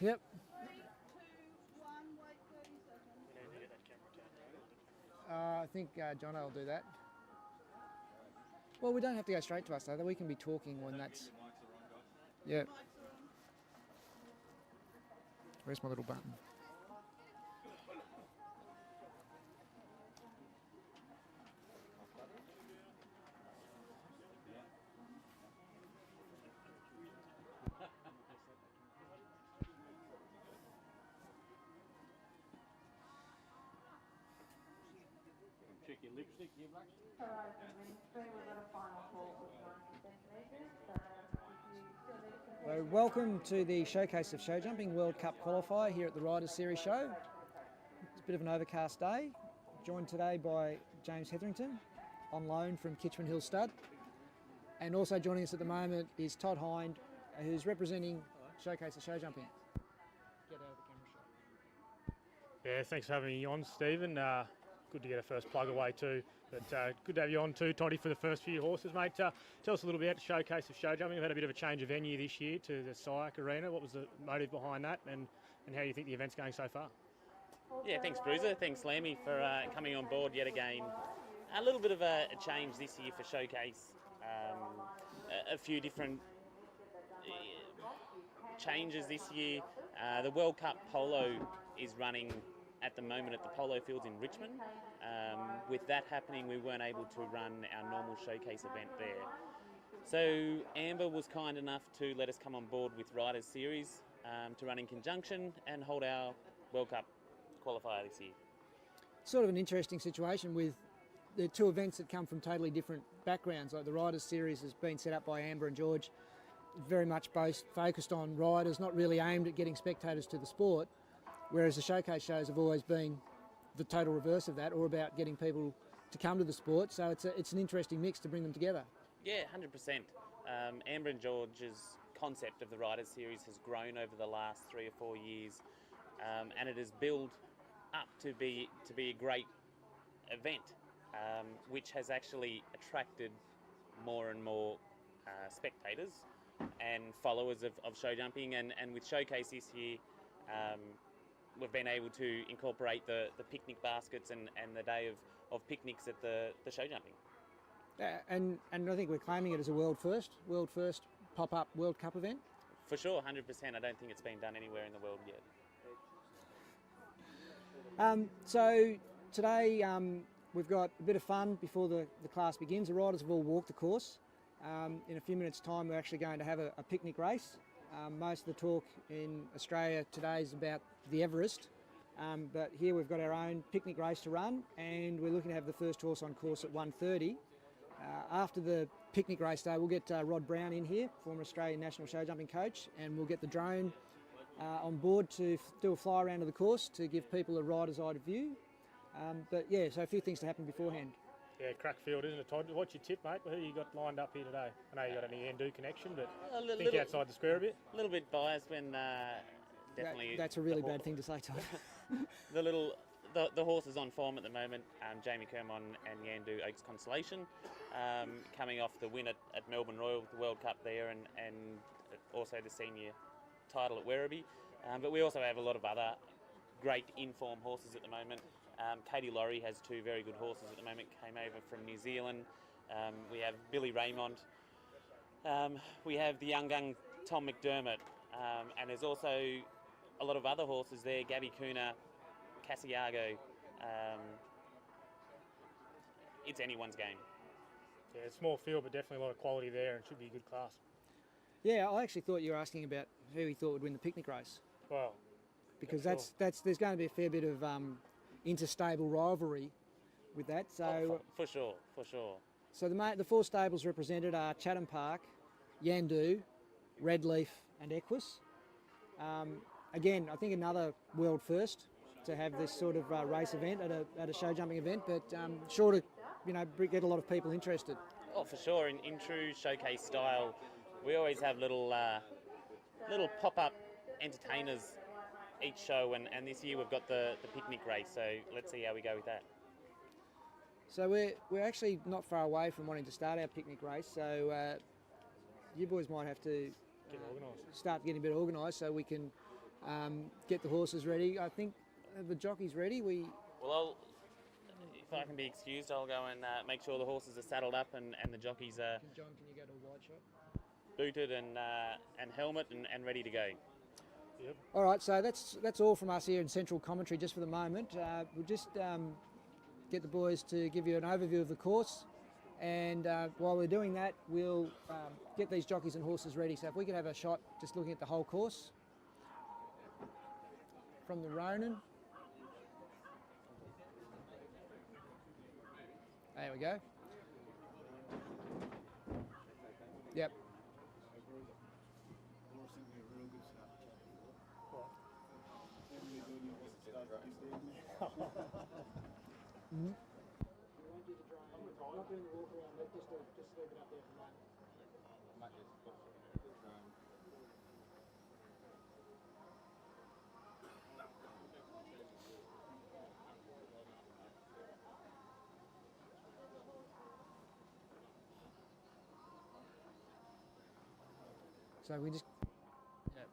Yep. 3, 2, 1, wait 30 seconds. We need to get that camera turned. I think Jono will do that. Well, we don't have to go straight to us though. We can be talking when that's. Yeah. Where's my little button? Check your lipstick here, Black. So welcome to the showcase of Showjumping World Cup Qualifier here at the Riders Series show. It's a bit of an overcast day. Joined today by James Hetherington, on loan from Kitchman Hill Stud. And also joining us at the moment is Todd Hind, who's representing Showcase of Showjumping. Get out of the camera shot. Yeah, thanks for having me on, Stephen. Good to get a first plug away too. But good to have you on too, Toddy, for the first few horses, mate. Tell us a little bit about the Showcase of Showjumping. We've had a bit of a change of venue this year to the SIAC Arena. What was the motive behind that, and how you think the event's going so far? Yeah, thanks Bruiser, thanks Lammy for coming on board yet again. A little bit of a change this year for Showcase. A few different changes this year. The World Cup Polo is running at the moment at the Polo Fields in Richmond. With that happening, we weren't able to run our normal Showcase event there. So Amber was kind enough to let us come on board with Riders Series to run in conjunction and hold our World Cup qualifier this year. Sort of an interesting situation with the two events that come from totally different backgrounds. Like the Riders Series has been set up by Amber and George, very much both focused on riders, not really aimed at getting spectators to the sport, whereas the Showcase shows have always been the total reverse of that, or about getting people to come to the sport. So it's an interesting mix to bring them together. Yeah, 100%. Amber and George's concept of the Riders Series has grown over the last 3 or 4 years, and it has built up to be a great event, which has actually attracted more and more spectators and followers of show jumping. And with Showcase this year, we've been able to incorporate the picnic baskets and the day of picnics at the show jumping. And I think we're claiming it as a world first pop-up World Cup event. For sure, 100%. I don't think it's been done anywhere in the world yet. So today we've got a bit of fun before the class begins. The riders have all walked the course. In a few minutes' time we're actually going to have a picnic race. Most of the talk in Australia today is about the Everest, but here we've got our own picnic race to run, and we're looking to have the first horse on course at 1:30. After the picnic race day, we'll get Rod Brown in here, former Australian national show jumping coach, and we'll get the drone on board to do a fly around of the course to give people a rider's eye view. But yeah, so a few things to happen beforehand. Yeah, crack field, isn't it, Todd? What's your tip, mate? Who you got lined up here today? I know you got an Yandu connection, but think outside the square a bit. A little bit biased when definitely. That's a really bad thing to say, Todd. The horses on form at the moment, Jamie Kermon and Yandu Oaks Constellation, coming off the win at Melbourne Royal, the World Cup there, and also the senior title at Werribee. But we also have a lot of other great in-form horses at the moment. Katie Laurie has 2 very good horses at the moment, came over from New Zealand. We have Billy Raymond. We have the young gun Tom McDermott. And there's also a lot of other horses there, Gabby Cooner, Casiago. It's anyone's game. Yeah, it's a small field, but definitely a lot of quality there, and should be a good class. Yeah, I actually thought you were asking about who he thought would win the picnic race. Well, because there's going to be a fair bit of interstable rivalry with that. So for sure. So the 4 stables represented are Chatham Park, Yandu, Redleaf, and Equus. Again, I think another world first to have this sort of race event at a show jumping event, but sure to get a lot of people interested. Oh, for sure. In true Showcase style, we always have little pop-up entertainers each show, and this year we've got the picnic race, so let's see how we go with that. So we're actually not far away from wanting to start our picnic race, so you boys might have to get organised. Start getting a bit organised so we can get the horses ready. I think the jockey's ready. Well, if I can be excused, I'll go and make sure the horses are saddled up and the jockeys are John, can you go to a wide shot? booted and helmet and ready to go. Yep. All right, so that's all from us here in Central Commentary just for the moment. We'll just get the boys to give you an overview of the course, and while we're doing that, we'll get these jockeys and horses ready. So if we could have a shot just looking at the whole course from the Ronin. There we go. Yep. Mm-hmm. Not doing the walk around, just leave it up there for a moment. So we just. Yep.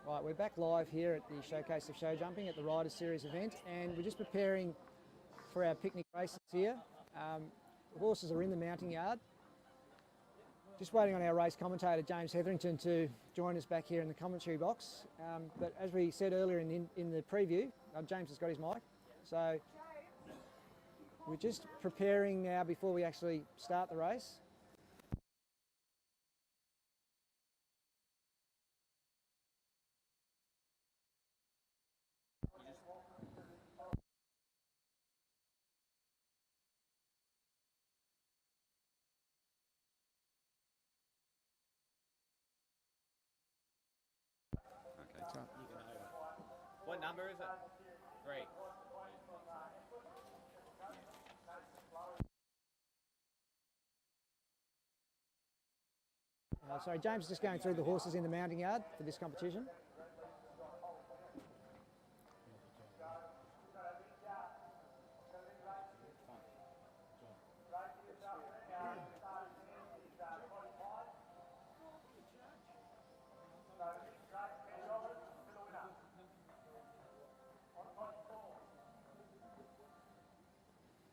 Right, we're back live here at the Showcase of Showjumping at the Riders Series event, and we're just preparing for our picnic races here. The horses are in the mounting yard. Just waiting on our race commentator, James Hetherington, to join us back here in the commentary box. But as we said earlier in the preview, James has got his mic. So we're just preparing now before we actually start the race. What number is it? 3. Sorry, James is just going through the horses in the mounting yard for this competition.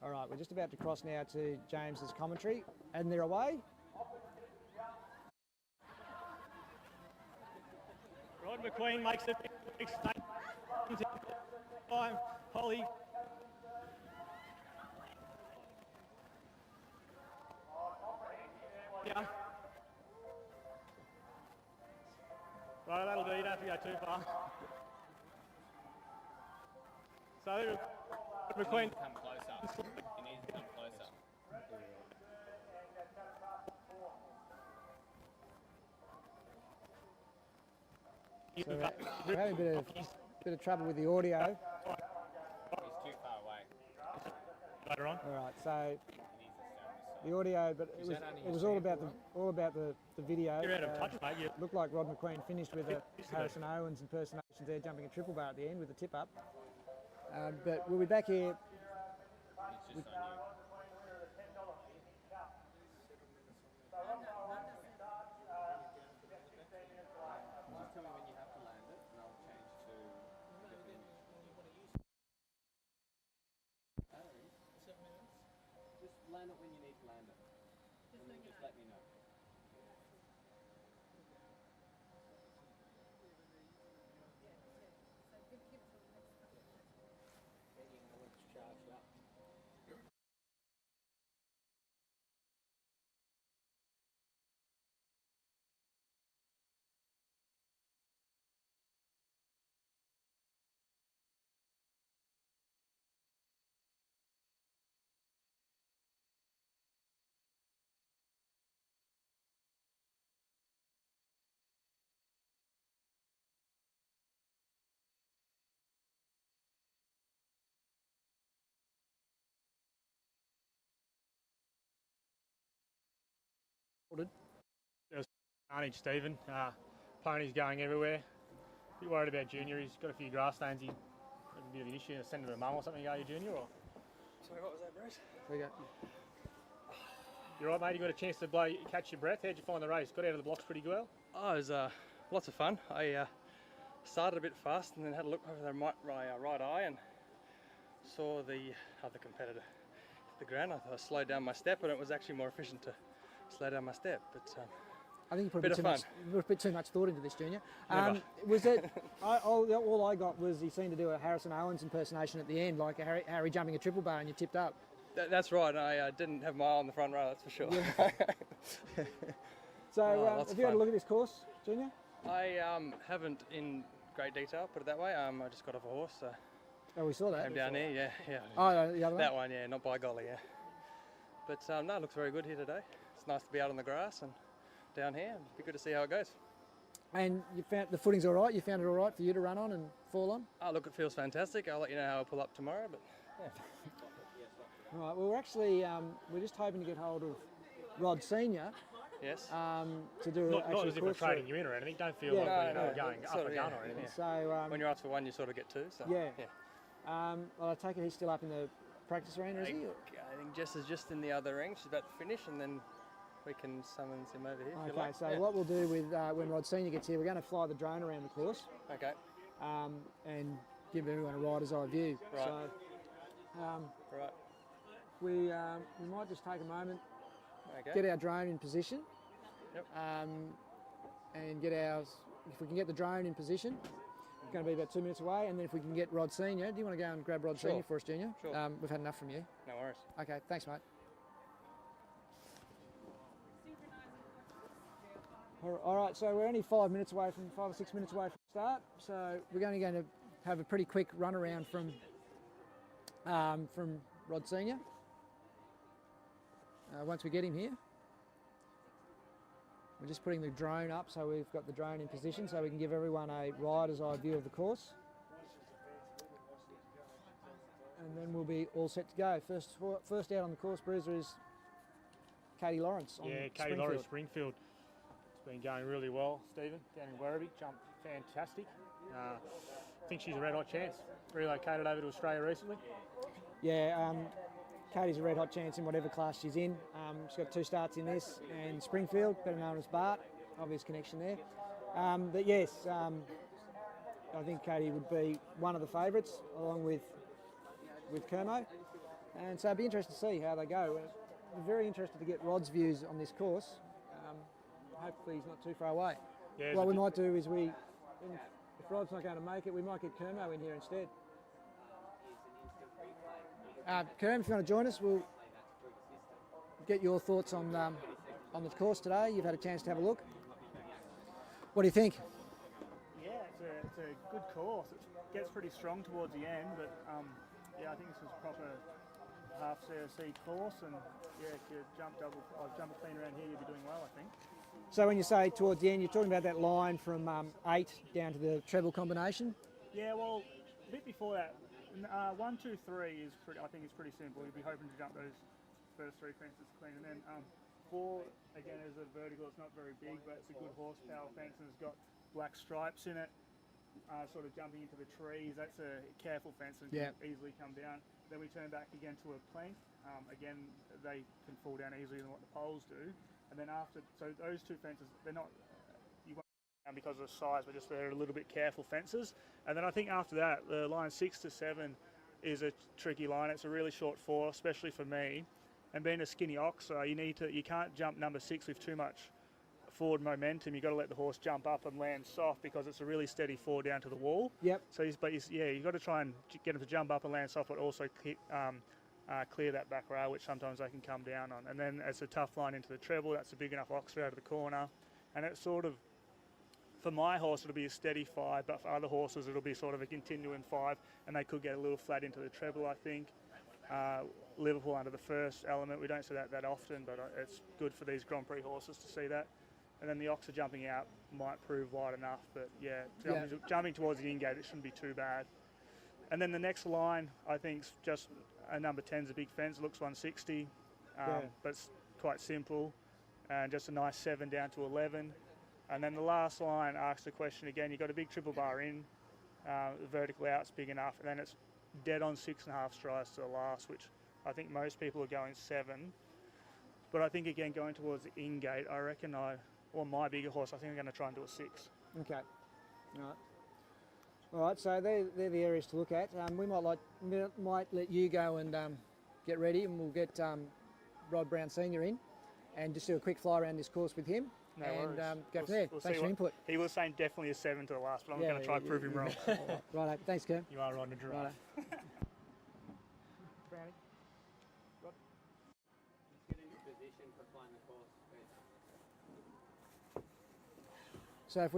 All right, we're just about to cross now to James's commentary, and they're away. Rod McQueen makes it big statement. Time, Holly. Yeah. Right, that'll do. You don't have to go too far. So, McQueen. Come closer. He needs to come closer. So we're having a bit of trouble with the audio. He's too far away. Later on. All right, so He needs to stay on this side. the audio, but it was all about the video. You're out of touch, mate. You Looked like Rod McQueen finished with a Harrison Owens impersonations there, jumping a triple bar at the end with the tip up. But we'll be back here. It's just on you. Just tell me when you have to land it, and I'll change to different. 7 minutes. Just land it when you need to land it. And then just let me know. Carnage, Stephen. Pony's going everywhere. A bit worried about Junior. He's got a few grass stains. He had a bit of an issue. Send him to mum or something. Are you, Junior? Or Sorry, what was that, Bruce? There you go. you all right, mate? You got a chance to catch your breath. How'd you find the race? Got out of the blocks pretty well. Oh, it was lots of fun. I started a bit fast and then had a look over my right eye and saw the other competitor hit the ground. I thought I slowed down my step, and it was actually more efficient to slow down my step. But I think you put a Bit bit, of a bit too much thought into this, Junior. Never. Was it? All I got was he seemed to do a Harrison Owens impersonation at the end, like a Harry jumping a triple bar, and you tipped up. that's right. I didn't have my eye on the front row, that's for sure. So lots have of you had a fun. look at this course, Junior? I haven't in great detail, put it that way. I just got off a horse, so Oh, we saw that. came down here. Yeah. Oh, the other That one. one, yeah, not by golly, yeah. But no, it looks very good here today. It's nice to be out on the grass and down here. It'd be good to see how it goes. And you found the footing's all right. You found it all right for you to run on and fall on. Oh, look, it feels fantastic. I'll let you know how I pull up tomorrow, but yeah. All right. Well, we're actually we're just hoping to get hold of Rod Senior Yes. to do Not actually as if we're trading you in or anything. Don't feel Yeah, like no, we're going up sort and of, down yeah, or anything. yeah. So When you're asked for one, you sort of get two. So yeah. yeah. Well, I take it he's still up in the practice arena, is he? I think Jess is just in the other ring. She's about to finish, and then we can summons him over here. If you Okay, like. so Yeah. what we'll do with when Rod Senior gets here, we're going to fly the drone around the course Okay. and give everyone a rider's eye view. Right. So Right. we might just take a moment, Okay. get our drone in position, Yep. and get ours. If we can get the drone in position, it's going to be about 2 minutes away, and then if we can get Rod Senior, do you want to go and grab Rod Sure. Senior for us, Junior? Sure. We've had enough from you. No worries. Okay, thanks, mate. All right, so we're only 5 or 6 minutes away from start. So we're only going to have a pretty quick run around from Rod Senior. Once we get him here, we're just putting the drone up, so we've got the drone in position, so we can give everyone a rider's eye view of the course. And then we'll be all set to go. First out on the course, Bruiser, is Katie Lawrence. On Yeah, Katie Springfield. Lawrence, Springfield. It's been going really well, Stephen, down in Werribee. Jumped fantastic. I think she's a red hot chance. Relocated over to Australia recently. Yeah, Katie's a red hot chance in whatever class she's in. She's got 2 starts in this, and Springfield, better known as Bart, obvious connection there. But yes, I think Katie would be one of the favourites, along with Kermo. And so it'd be interesting to see how they go. We're very interested to get Rod's views on this course. Hopefully he's not too far away. Yeah, What we might do is if Rod's not going to make it, we might get Kermo in here instead. Kerm, if you want to join us, we'll get your thoughts on on the course today. You've had a chance to have a look. What do you think? Yeah, it's a good course. It gets pretty strong towards the end, but yeah, I think this was proper half COC course, and yeah, if you jump clean around here, you'll be doing well, I think. So when you say towards the end, you're talking about that line from 8 down to the treble combination? Yeah, well, a bit before that, 1, 2, 3 is pretty. I think it's pretty simple. You'll be hoping to jump those first 3 fences clean, and then 4 again is a vertical. It's not very big, but it's a good horsepower fence, and it's got black stripes in it. Sort of jumping into the trees. That's a careful fence and can easily come down. Then we turn back again to a plank. Again, they can fall down easier than what the poles do. And then after, so those 2 fences, they're not, you won't down because of the size, but just they're a little bit careful fences. And then I think after that, the line 6 to 7 is a tricky line. It's a really short 4, especially for me. And being a skinny oxer, you can't jump number 6 with too much forward momentum. You've got to let the horse jump up and land soft because it's a really steady 4 down to the wall. Yep. So you've got to try and get him to jump up and land soft, but also clear that back rail, which sometimes they can come down on. And then it's a tough line into the treble. That's a big enough oxer out of the corner. And it's sort of, for my horse, it'll be a steady 5, but for other horses, it'll be sort of a continuing 5, and they could get a little flat into the treble, I think. Liverpool under the first element, we don't see that often, but it's good for these Grand Prix horses to see that. And then the oxer jumping out might prove wide enough, but yeah, jumping towards the in-gate, it shouldn't be too bad. And then the next line, I think, is just a number 10's a big fence. It looks 160, but it's quite simple. And just a nice 7 down to 11. And then the last line asks the question again. You've got a big triple bar in, the vertical out's big enough, and then it's dead on 6.5 strides to the last, which I think most people are going 7. But I think, again, going towards the in-gate, I reckon my bigger horse, I think I'm going to try and do a 6. Okay. All right, so they're the areas to look at. We might let you go and get ready, and we'll get Rod Brown Senior in and just do a quick fly around this course with him. No and worries. Go from there. Thanks for your input. He was saying definitely a 7 to the last, but I'm going to try to prove him wrong. Right, thanks, Kerm. You are riding a giraffe. Righto. Brownie. Rod. Let's get into position for flying the course. So if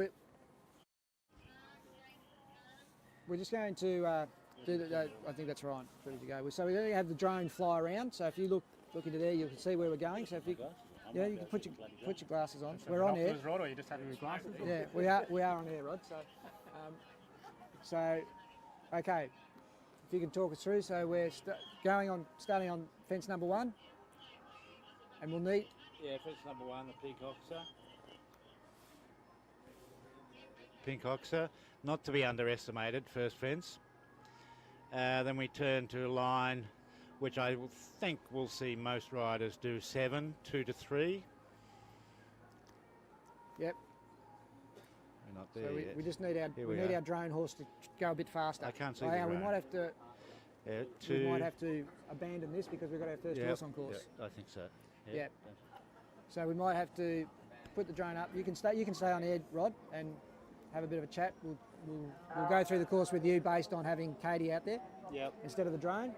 we're just going to do the, I think that's right, ready to go. So we're going to have the drone fly around. So if you look into there, you can see where we're going. So if you, you can put your glasses on. We're on air. Rod, or you just having your glasses? Yeah, we are on air, Rod. So, okay. If you can talk us through. So we're starting on fence number 1, and we'll need. Yeah, fence number 1, the pink oxer. Pink oxer, not to be underestimated, first fence. Then we turn to a line which I think we'll see most riders do 7, 2 to 3. Yep. We're not there So yet. we just need our drone horse to go a bit faster. I can't see We the drone. might have to. Yeah, We might have to abandon this because we've got our first horse on course. I think so. Yeah. So we might have to put the drone up. You can stay on air, Rod, and have a bit of a chat. We'll go through the course with you based on having Katie out there instead of the drone.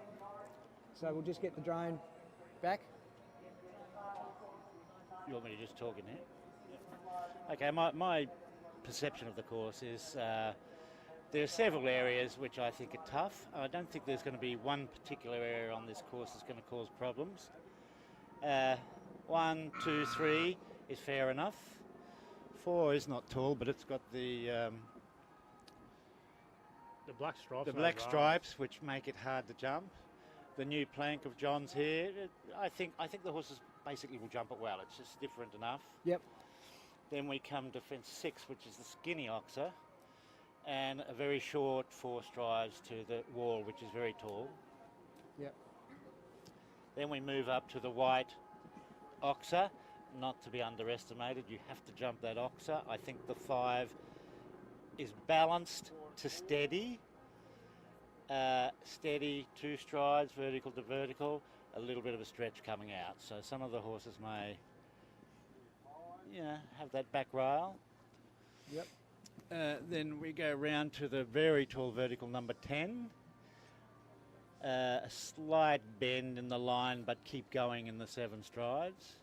So we'll just get the drone back. You want me to just talk in here? Okay, my perception of the course is there are several areas which I think are tough. I don't think there's going to be one particular area on this course that's going to cause problems. 1, 2, 3 is fair enough. 4 is not tall, but it's got the black stripes. which make it hard to jump. The new plank of John's here, I think the horses basically will jump it well. It's just different enough. Yep. Then we come to fence 6, which is the skinny oxer, and a very short 4 strides to the wall, which is very tall. Yep. Then we move up to the white oxer, not to be underestimated. You have to jump that oxer. I think the 5 is balanced to steady. Steady 2 strides, vertical to vertical, a little bit of a stretch coming out. So some of the horses may, have that back rail. Yep. Then we go round to the very tall vertical number 10. A slight bend in the line, but keep going in the 7 strides.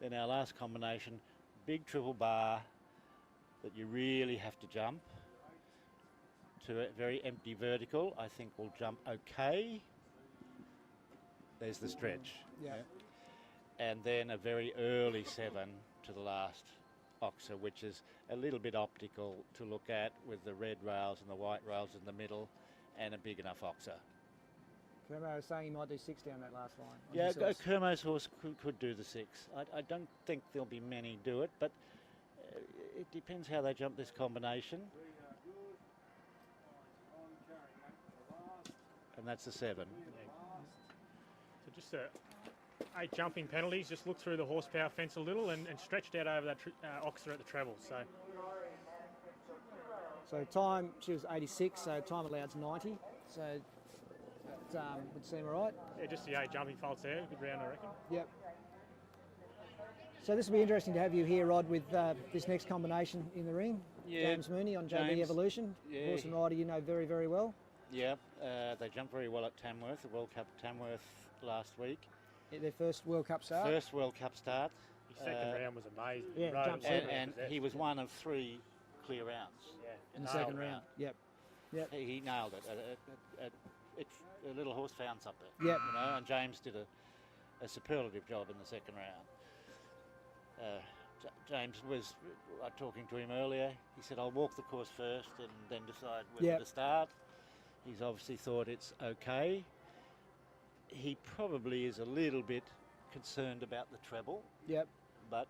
Then our last combination, big triple bar that you really have to jump to a very empty vertical. I think will jump okay. There's the stretch. Yeah. And then a very early 7 to the last oxer, which is a little bit optical to look at with the red rails and the white rails in the middle and a big enough oxer. Kermo was saying he might do 6 down that last line. on Yeah, his horse. Kermo's horse could do the 6. I don't think there'll be many do it, but it depends how they jump this combination. And that's a 7. So just 8 jumping penalties. Just look through the horsepower fence a little and stretched out over that oxer at the treble. So time, she was 86, so time allowed's 90. So that would seem all right. Yeah, just the 8 jumping faults there. Good round, I reckon. Yep. So this will be interesting to have you here, Rod, with this next combination in the ring. Yeah, James Mooney on JB James, Evolution. yeah. Horse and rider you know very, very well. Yeah, they jumped very well at Tamworth, the World Cup at Tamworth last week. Yeah, their first World Cup start. First World Cup start. His second round was amazing. Yeah, He rode jumped well. super. And he was one of 3 clear rounds. Yeah. in the nailed second it. round. Yep. Yep. He nailed it. A little horse found something. Yep. You know, and James did a superlative job in the second round. James was talking to him earlier. He said, "I'll walk the course first and then decide whether Yep. to start." He's obviously thought it's okay. He probably is a little bit concerned about the treble, Yep. but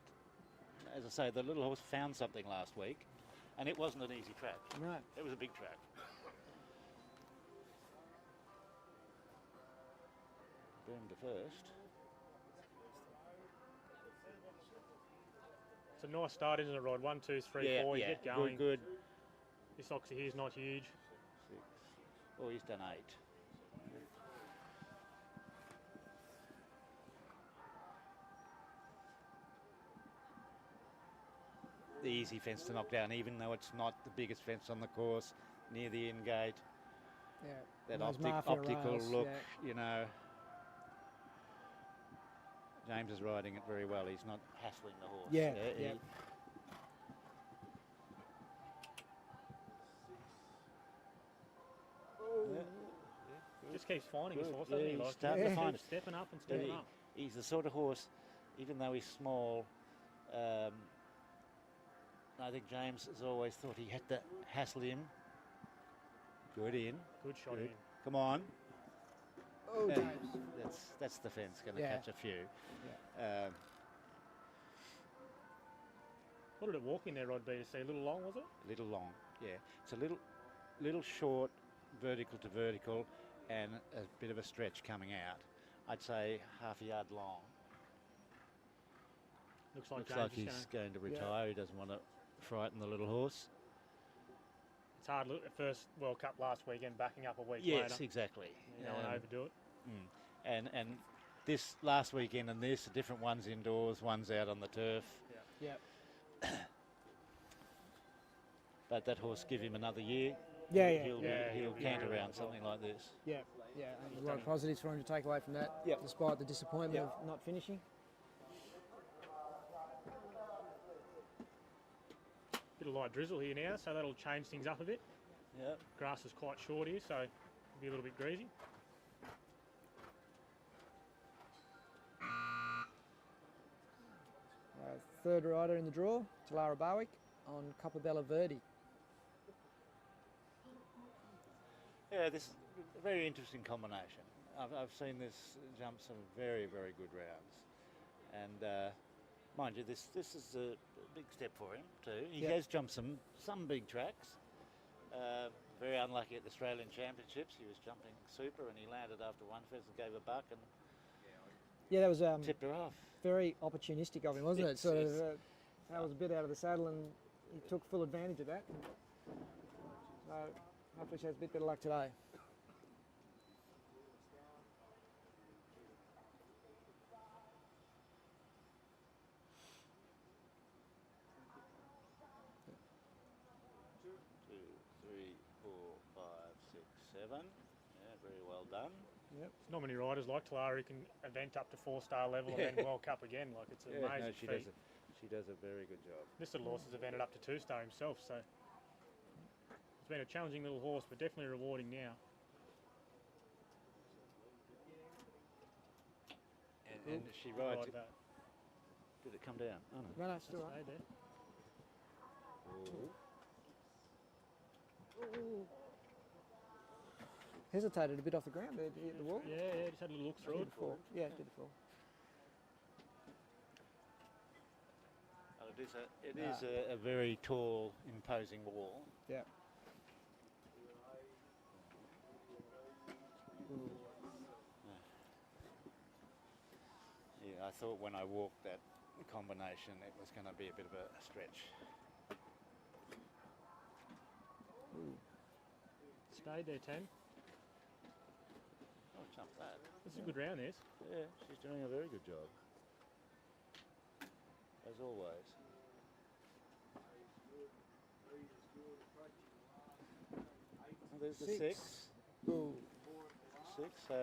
as I say, the little horse found something last week, and it wasn't an easy track. No. It was a big track. Boom to first. It's a nice start, isn't it, Rod? 1, 2, 3, 4. You get going. Good. This oxer here's not huge. 6. Oh, he's done 8. The easy fence to knock down, even though it's not the biggest fence on the course, near the in gate. Yeah. That Those mafia optical rails, look, yeah. you know. James is riding it very well. He's not hassling the horse. Yeah, he- yeah. Just keeps finding his Good. horse, Yeah, doesn't he? he's Like, starting to he find keeps it. stepping up and But stepping up. he's the sort of horse, even though he's small, I think James has always thought he had to hassle him. Good in. Good shot Good. in. Come on. Oh, Yeah, James. that's the fence, going to Yeah. catch a few. What did it walk in there, Rod B, to see? A little long, was it? A little long, yeah. It's a little short, vertical to vertical, and a bit of a stretch coming out. I'd say half a yard long. Looks like Looks James like is he's going to retire. He doesn't want to frighten the little horse. It's hard. Look, first World Cup last weekend, backing up a week Yes, later. exactly. You don't want to overdo it. And this last weekend and this, different ones indoors, one's out on the turf. Yep. But that horse, give him another year. Yeah, yeah. He'll he'll be cant really around well. something like this. Yeah, yeah. And there's a lot of positives for him to take away from that, Yep. despite the disappointment Yep. of not finishing. Bit of light drizzle here now, so that'll change things up a bit. Yeah. Grass is quite short here, so it'll be a little bit greasy. Third rider in the draw, Talara Barwick on Copperbella Verde. Yeah, this is a very interesting combination. I've seen this jump some very, very good rounds. And mind you, this is a big step for him too. He Yep. has jumped some big tracks. Very unlucky at the Australian Championships. He was jumping super and he landed after one fence and gave a buck and Yeah, that was tipped her off. very opportunistic of him, wasn't it? Yes, Sort yes. of, that was a bit out of the saddle, and he took full advantage of that. So hopefully she has a bit better luck today. Two, three, four, five, six, seven. Yeah, very well done. Yep. Not many riders like Talara who can event up to 4-star level and then World Cup again. Like, it's an amazing feat. She does a very good job. This little horse has evented up to 2-star himself, so it's been a challenging little horse, but definitely rewarding now. And she rides it. That. Did it come down? Oh no. No, it's still right. Stayed there. Ooh. Hesitated a bit off the ground there to hit the wall. Yeah, just had a little look through Did it. it fall? Yeah, it did fall. Well, it is a very tall, imposing wall. Yeah. Yeah, I thought when I walked that combination it was going to be a bit of a stretch. Stayed there, 10. I'll jump that. That's a good round, this. Yeah, she's doing a very good job. As always. Well, there's the 6. Ooh. 6, so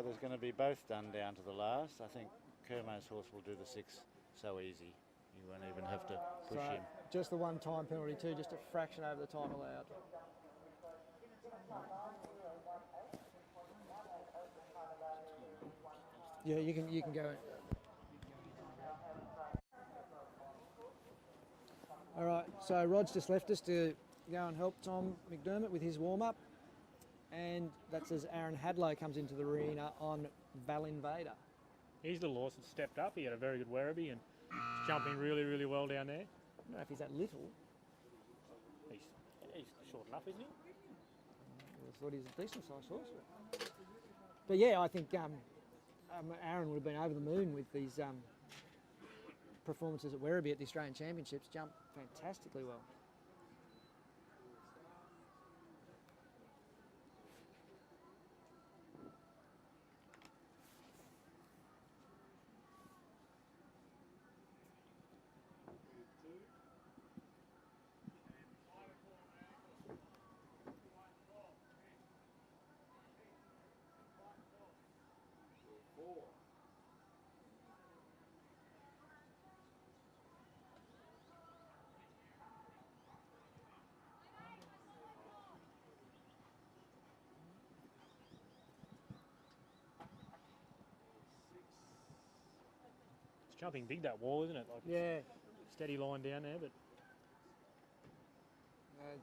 there's going to be both done down to the last. I think Kermo's horse will do the 6 so easy. You won't even have to push So him. just the one time penalty too, just a fraction over the time allowed. Yeah, you can go. All right, so Rod's just left us to go and help Tom McDermott with his warm-up. And that's as Aaron Hadlow comes into the arena on Val Invader. His little horse has stepped up. He had a very good Werribee and he's jumping really, really well down there. I don't know if he's that little. He's short enough, isn't he? I thought he was a decent sized horse. But yeah, I think Aaron would have been over the moon with these performances at Werribee at the Australian Championships. Jumped fantastically well. Jumping big, that wall, isn't it? Like, Yeah. steady line down there, but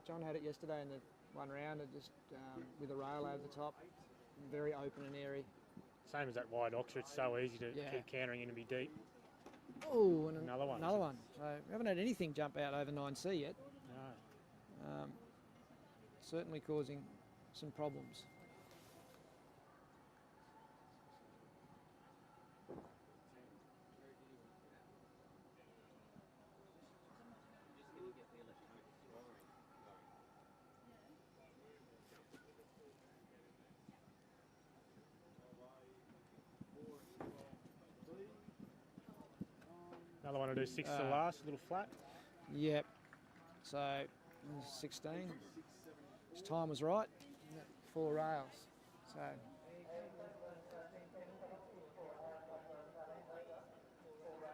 John had it yesterday in the one round, just with a rail over the top. Very open and airy. same as that wide Oxford. It's so easy to Yeah. keep countering in and be deep. Oh, and Another one. Another one. So we haven't had anything jump out over 9C yet. No. Certainly causing some problems. Another one to do 6 to the last, a little flat. Yep. So 16. His time was right. 4 rails. So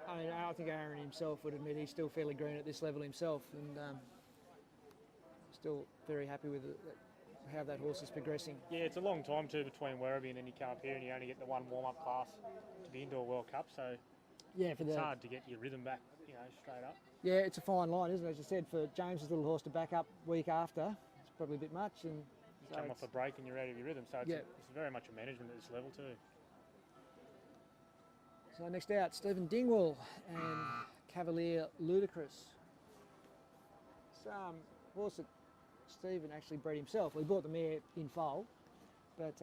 I mean, I think Aaron himself would admit he's still fairly green at this level himself, and still very happy with how that horse is progressing. Yeah, it's a long time too between Werribee and then you come up here and you only get the one warm-up class to the Indoor World Cup, so Yeah, for it's the hard to get your rhythm back, straight up. yeah, it's a fine line, isn't it? As you said, for James's little horse to back up week after, it's probably a bit much, and You so come off a break and you're out of your rhythm, so it's, Yeah. it's very much a management at this level too. So next out, Stephen Dingwall and Cavalier Ludicrous. It's a horse that Stephen actually bred himself. Well, he bought the mare in foal, but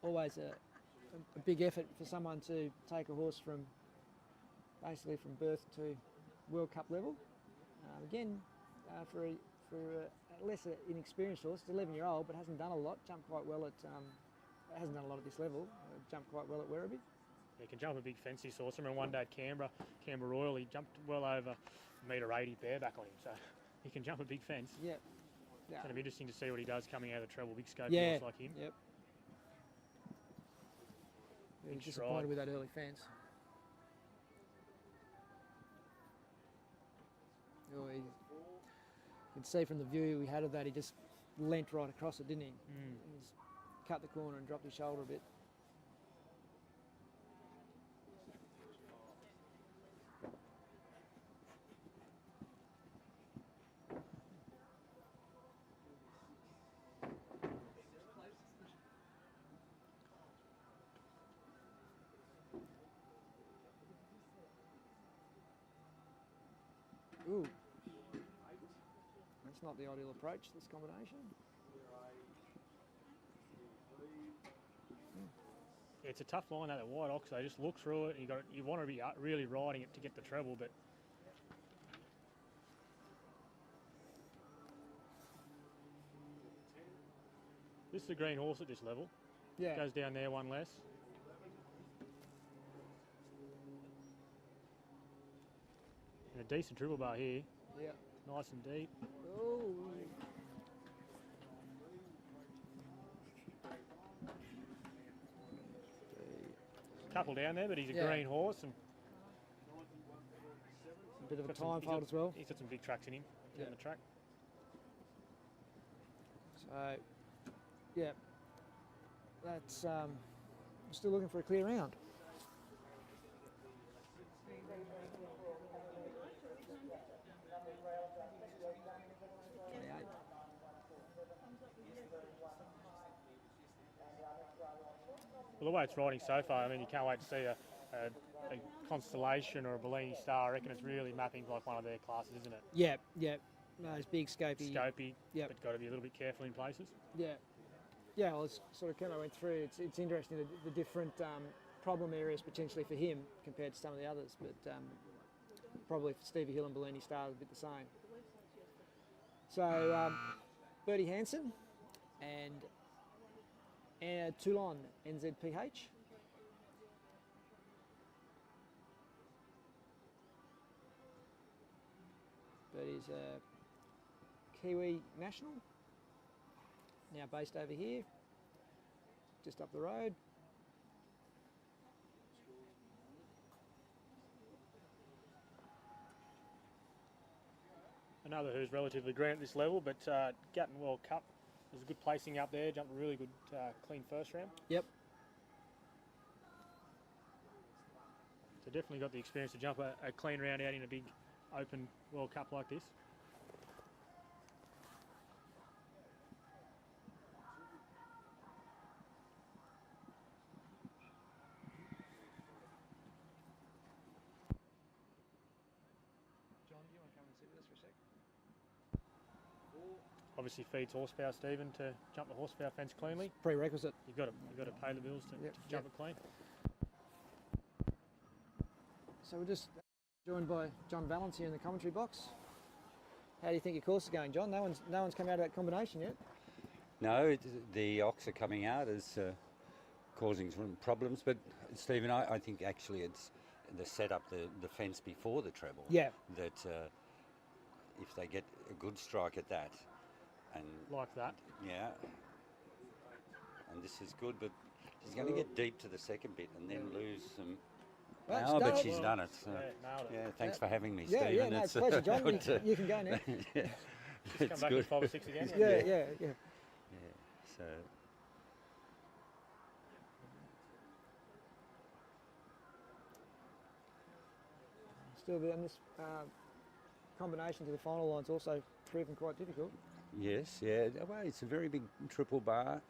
always a big effort for someone to take a horse from basically from birth to World Cup level. Again, for a lesser inexperienced horse, it's 11-year-old, but hasn't done a lot. Jumped quite well at hasn't done a lot at this level. Jumped quite well at Werribee. He can jump a big fence, this horse. I remember one day at Canberra Royal, he jumped well over 1.80 m bareback on him, so he can jump a big fence. Yeah. Yeah. It's going to be interesting to see what he does coming out of the treble. Big scope Yeah. horse like him. Yep. He was Big disappointed stride. with that early fence. Oh, you can see from the view we had of that, he just leant right across it, didn't he? He's cut the corner and dropped his shoulder a bit. Ooh. That's not the ideal approach, this combination. Yeah, it's a tough line that wide ox. They just look through it. And you want to be really riding it to get the treble, but this is a green horse at this level. Yeah. Goes down there one less. And a decent triple bar here. Yeah. Nice and deep. Oh. Couple down there, but he's a Yeah. green horse and A bit of a got some- time he's fault got- as well. He's got some big tracks in him Yeah. down the track. So, yeah, that's we're still looking for a clear round. Well, the way it's riding so far, I mean, you can't wait to see a Constellation or a Bellini Star. I reckon it's really mapping like one of their classes, isn't it? Yeah, yeah, those big scopy. Scopy, Yep. but got to be a little bit careful in places. Yeah, yeah. Well, it's sort of kind of went through. It's interesting the different problem areas potentially for him compared to some of the others, but probably for Stevie Hill and Bellini Star is a bit the same. So Bertie Hansen and Toulon NZPH. Bertie's a Kiwi national, now based over here, just up the road. Another who's relatively green at this level, but Gatton World Cup was a good placing up there. Jumped a really good, clean first round. Yep. So definitely got the experience to jump a clean round out in a big open World Cup like this. John, do you want to come and sit with us for a sec? Obviously feeds horsepower, Stephen, to jump the horsepower fence cleanly. Prerequisite. You've got to pay the bills to jump it clean. So we're just joined by John Valance here in the commentary box. How do you think your course is going, John? No one's come out of that combination yet. No, the ox are coming out as causing some problems, but Stephen, I think actually it's the setup, the fence before the treble. Yeah. That if they get a good strike at that, and like that. Yeah. And this is good, but she's going to get deep to the second bit and then lose some. Well, but she's done it. So. Yeah, nailed it. Yeah, thanks for having me, Yeah, Stephen. yeah, no, it's a pleasure, John. You can go now. Yeah. Just It's come back good. with 5 or 6 again. Yeah. Yeah, so Still a bit, and this combination to the final line's also proven quite difficult. yes, yeah. Well, it's a very big triple bar.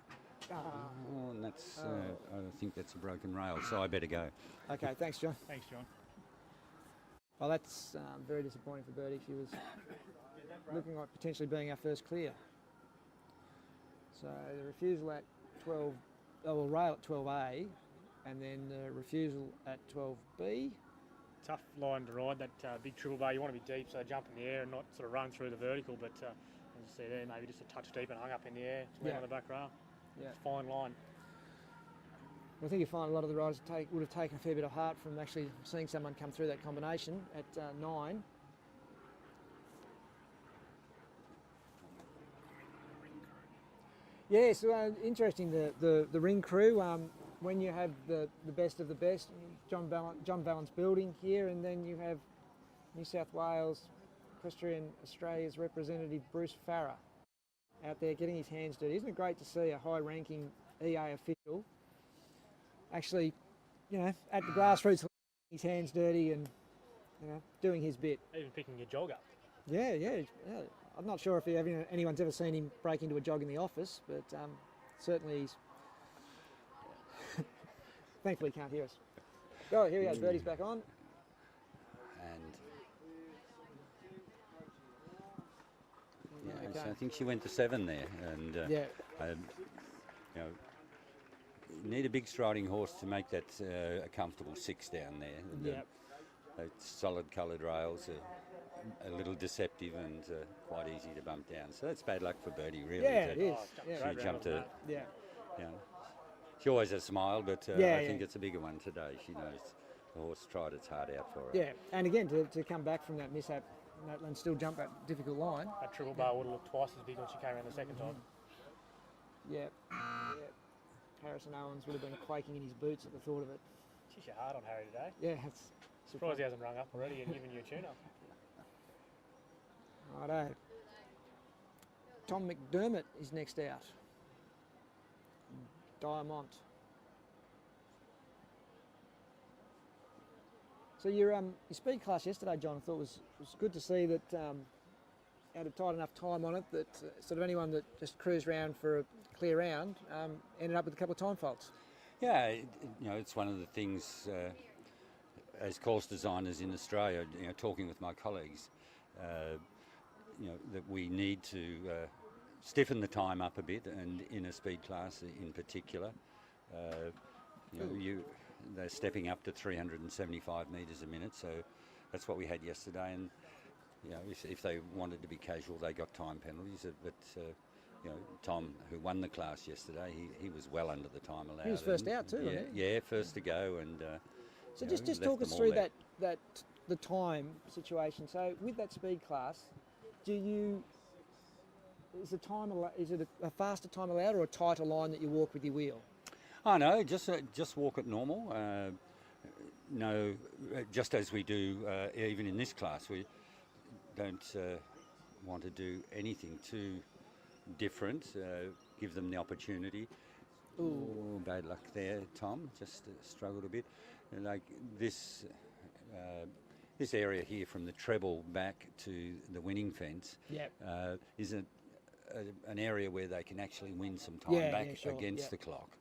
Ah. Oh, and that's. I think that's a broken rail, so I better go. Okay, thanks, John. Thanks, John. Well, that's very disappointing for Bertie. She was looking like potentially being our first clear. So the refusal at 12, rail at 12A, and then the refusal at 12B. Tough line to ride, that big triple bar. You want to be deep, so jump in the air and not sort of run through the vertical, but as you see there, maybe just a touch deep and hung up in the air to land on the back rail. Yeah. Fine line. I think you find a lot of the riders would have taken a fair bit of heart from actually seeing someone come through that combination at 9. Yeah, so interesting, the ring crew, when you have the best of the best, John Vallance building here, and then you have New South Wales, Equestrian Australia's representative Bruce Farrer out there getting his hands dirty. Isn't it great to see a high-ranking EA official actually, at the grassroots, his hands dirty and, doing his bit. Even picking your jog up. Yeah. I'm not sure if anyone's ever seen him break into a jog in the office, but certainly he's... Thankfully he can't hear us. Oh, here we go, Birdie's back on. And Okay. so I think she went to 7 there, and you need a big striding horse to make that a comfortable 6 down there. Yep. Those solid coloured rails are a little deceptive and quite easy to bump down. So that's bad luck for Birdie, really. Yeah, it is. She jumped a... Yeah. She always has a smile, but I think it's a bigger one today. She knows the horse tried its heart out for her. Yeah, and again, to come back from that mishap and still jump that difficult line. That triple bar would have looked twice as big when she came around the second time. Yeah. Harrison Owens would have been quaking in his boots at the thought of it. Geez, you're hard on Harry today. Yeah, it's surprised he hasn't rung up already and given you a tune-up. Righto. Tom McDermott is next out. Diamond. So your speed class yesterday, John, I thought was good to see that had a tight enough time on it that sort of anyone that just cruised around for a clear round ended up with a couple of time faults. Yeah, it's one of the things as course designers in Australia, talking with my colleagues, that we need to stiffen the time up a bit, and in a speed class in particular, they're stepping up to 375 metres a minute, so that's what we had yesterday. And if they wanted to be casual, they got time penalties. But Tom, who won the class yesterday, he was well under the time allowed. He was first out too, wasn't he? Yeah, first to go. And so just talk us through the time situation. So with that speed class, is it a faster time allowed or a tighter line that you walk with your wheel? Oh no, just walk it normal. No, just as we do even in this class, we don't want to do anything too different. Give them the opportunity. Oh, bad luck there, Tom. Just struggled a bit. Like this area here, from the treble back to the winning fence, is an area where they can actually win some time against the clock.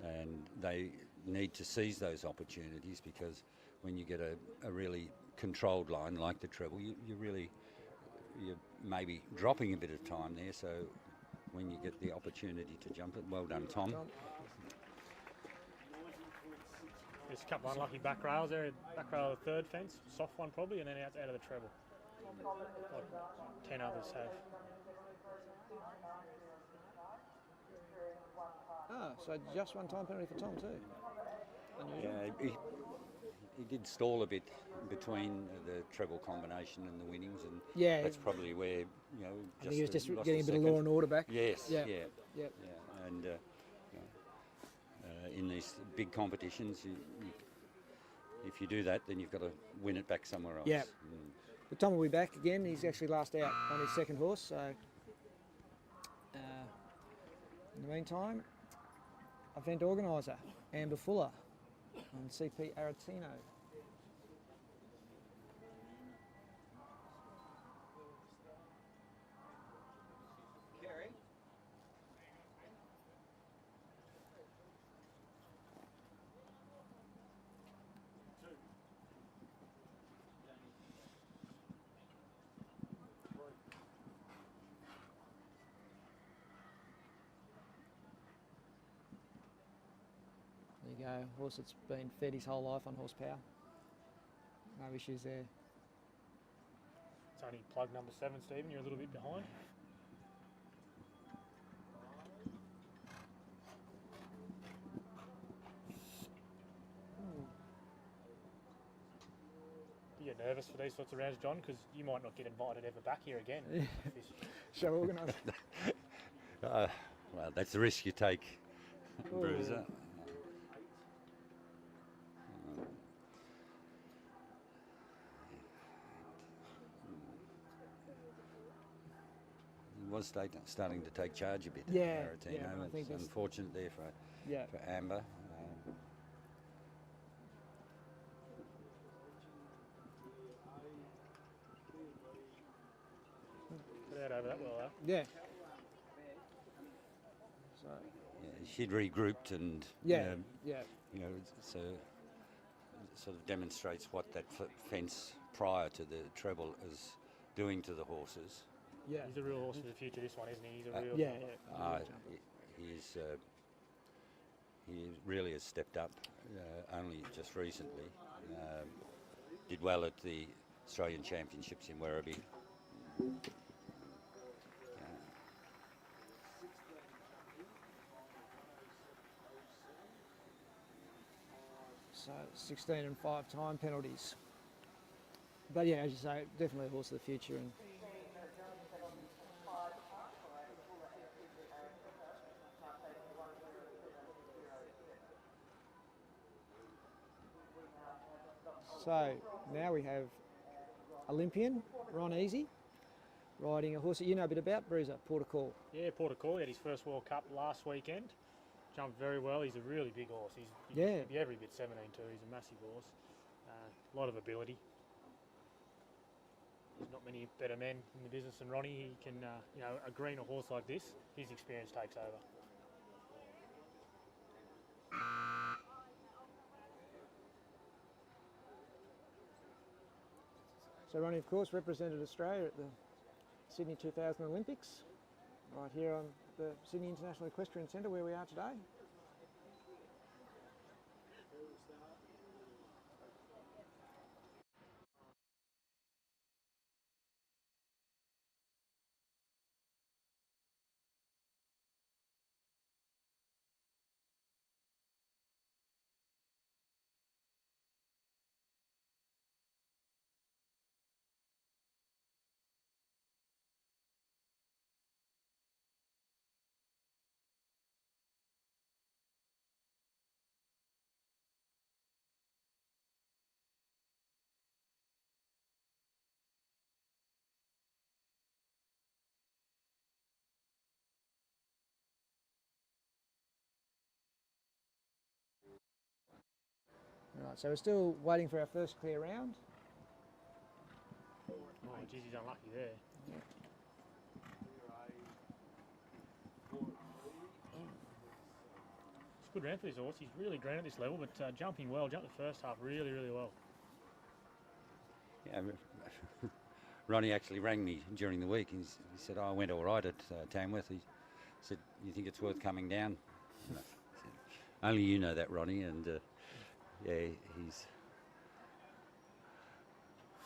And they need to seize those opportunities, because when you get a really controlled line like the treble, you're maybe dropping a bit of time there. So when you get the opportunity to jump it, well done, Tom. There's a couple of unlucky back rails there. Back rail of the third fence, soft one probably, and then out of the treble. Like 10 others have. So just one time penalty for Tom too. Unusual. Yeah, he did stall a bit between the treble combination and the winnings, and that's probably where I think he was just getting a bit of law and order back. Yes, yeah. And in these big competitions, if you do that, then you've got to win it back somewhere else. Yeah. But Tom will be back again. He's actually last out on his second horse. So in the meantime, event organiser Amber Fuller and CP Aratino. There you go, horse that's been fed his whole life on horsepower. No issues there. It's only plug number 7, Stephen. You're a little bit behind. You're nervous for these sorts of rounds, John, because you might not get invited ever back here again. Show organiser. Well, that's the risk you take, Bruiser. He was starting to take charge a bit. Yeah, Maritino. yeah, I think It's that's- unfortunate there for Amber. Put out over that well, though. Yeah. So Yeah, she'd regrouped and yeah. you know, so sort of demonstrates what that fence prior to the treble is doing to the horses. Yeah. He's a real horse for the future, this one, isn't he? He's a real He really has stepped up only just recently. Did well at the Australian Championships in Werribee. So 16 and 5 time penalties. But yeah, as you say, definitely a horse of the future. And so now we have Olympian Ron Easy riding a horse that you know a bit about, Bruiser, Port of Call. Yeah, Port of Call, he had his first World Cup last weekend. Jumped very well. He's a really big horse. He'd be every bit 17 too. He's a massive horse. A lot of ability. There's not many better men in the business than Ronnie. He can, a greener horse like this, his experience takes over. So Ronnie, of course, represented Australia at the Sydney 2000 Olympics, right here on the Sydney International Equestrian Centre where we are today. Right, so we're still waiting for our first clear round. Oh, geez, he's unlucky there. It's a good round for this horse. He's really green at this level, but jumping well. Jumped the first half really, really well. Yeah, Ronnie actually rang me during the week. He said, I went all right at Tamworth. He said, you think it's worth coming down? And I said, only you know that, Ronnie. And yeah, he's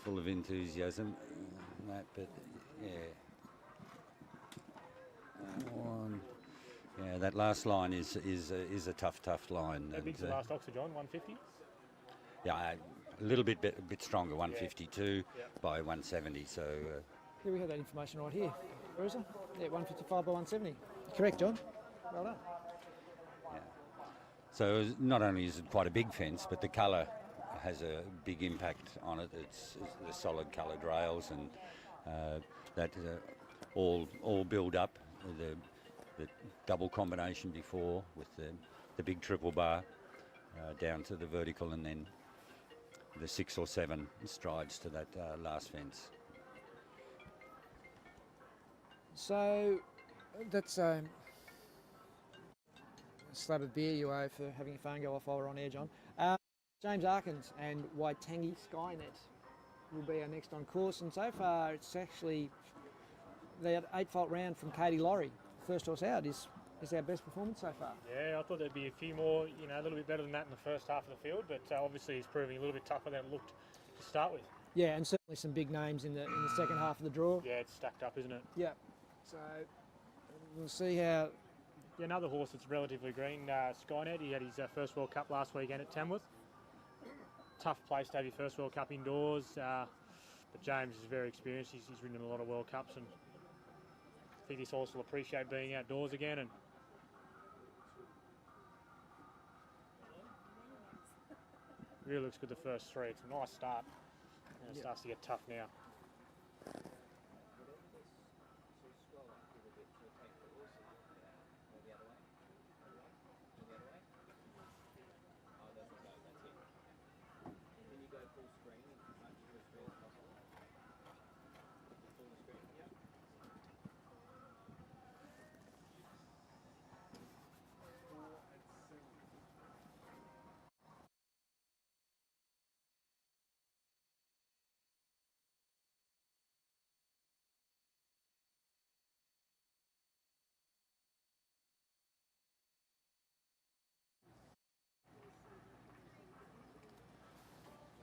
full of enthusiasm. And that, but yeah. Yeah, that last line is a tough line. How big's the last Oxford, John? 150? Yeah, a little bit stronger, 152 by 170. So Yeah, we have that information right here, Bruiser. Yeah, 155 by 170. Correct, John. Well done. yeah. So not only is it quite a big fence, but the colour has a big impact on it. It's the solid coloured rails and that all build up. The double combination before with the big triple bar down to the vertical, and then the 6 or 7 strides to that last fence. So that's a slab of beer you owe for having your phone go off while we're on air, John. James Arkins and Waitangi Skynet will be our next on course, and so far it's actually the 8-fault round from Katie Laurie. First horse out is our best performance so far. Yeah, I thought there'd be a few more, a little bit better than that in the first half of the field, but obviously it's proving a little bit tougher than it looked to start with. Yeah, and certainly some big names in the second half of the draw. Yeah, it's stacked up, isn't it? Yeah. So we'll see how. Yeah, another horse that's relatively green, Skynet. He had his first World Cup last weekend at Tamworth. Tough place to have your first World Cup indoors, but James is very experienced. He's ridden in a lot of World Cups, and I think this horse will appreciate being outdoors again, and really looks good the first three. It's a nice start, and it starts to get tough now.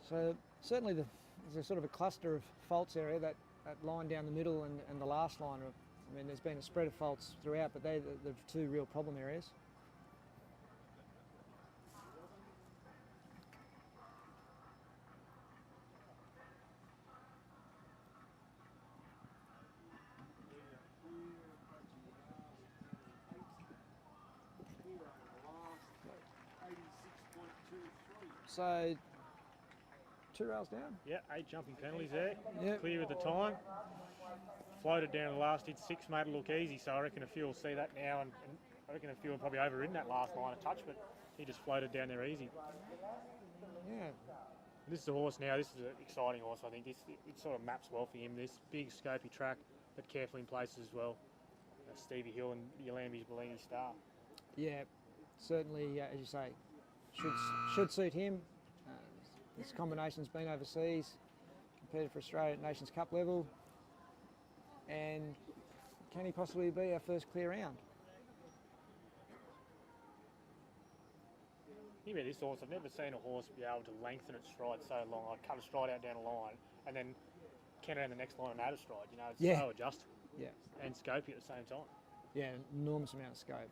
So certainly there's a sort of a cluster of faults area, that line down the middle and the last line. I mean, there's been a spread of faults throughout, but they're the two real problem areas. So 2 rails down. Yeah, 8 jumping penalties there. Yep. Clear at the time. Floated down the last, did 6, made it look easy, so I reckon a few will see that now, and I reckon a few will probably overridden that last line of touch, but he just floated down there easy. Yeah. This is a horse now, this is an exciting horse, I think. It sort of maps well for him. This big scopy track, but carefully in places as well. Stevie Hill and Yolambi's Bellini Star. Yeah, certainly, as you say, should suit him. This combination's been overseas, competed for Australia at Nations Cup level, and can he possibly be our first clear round? Think about this horse, I've never seen a horse be able to lengthen its stride so long. I'd cut a stride out down a line and then count down the next line and add a stride. You know, it's so adjustable. Yeah. And scopy at the same time. Yeah, enormous amount of scope.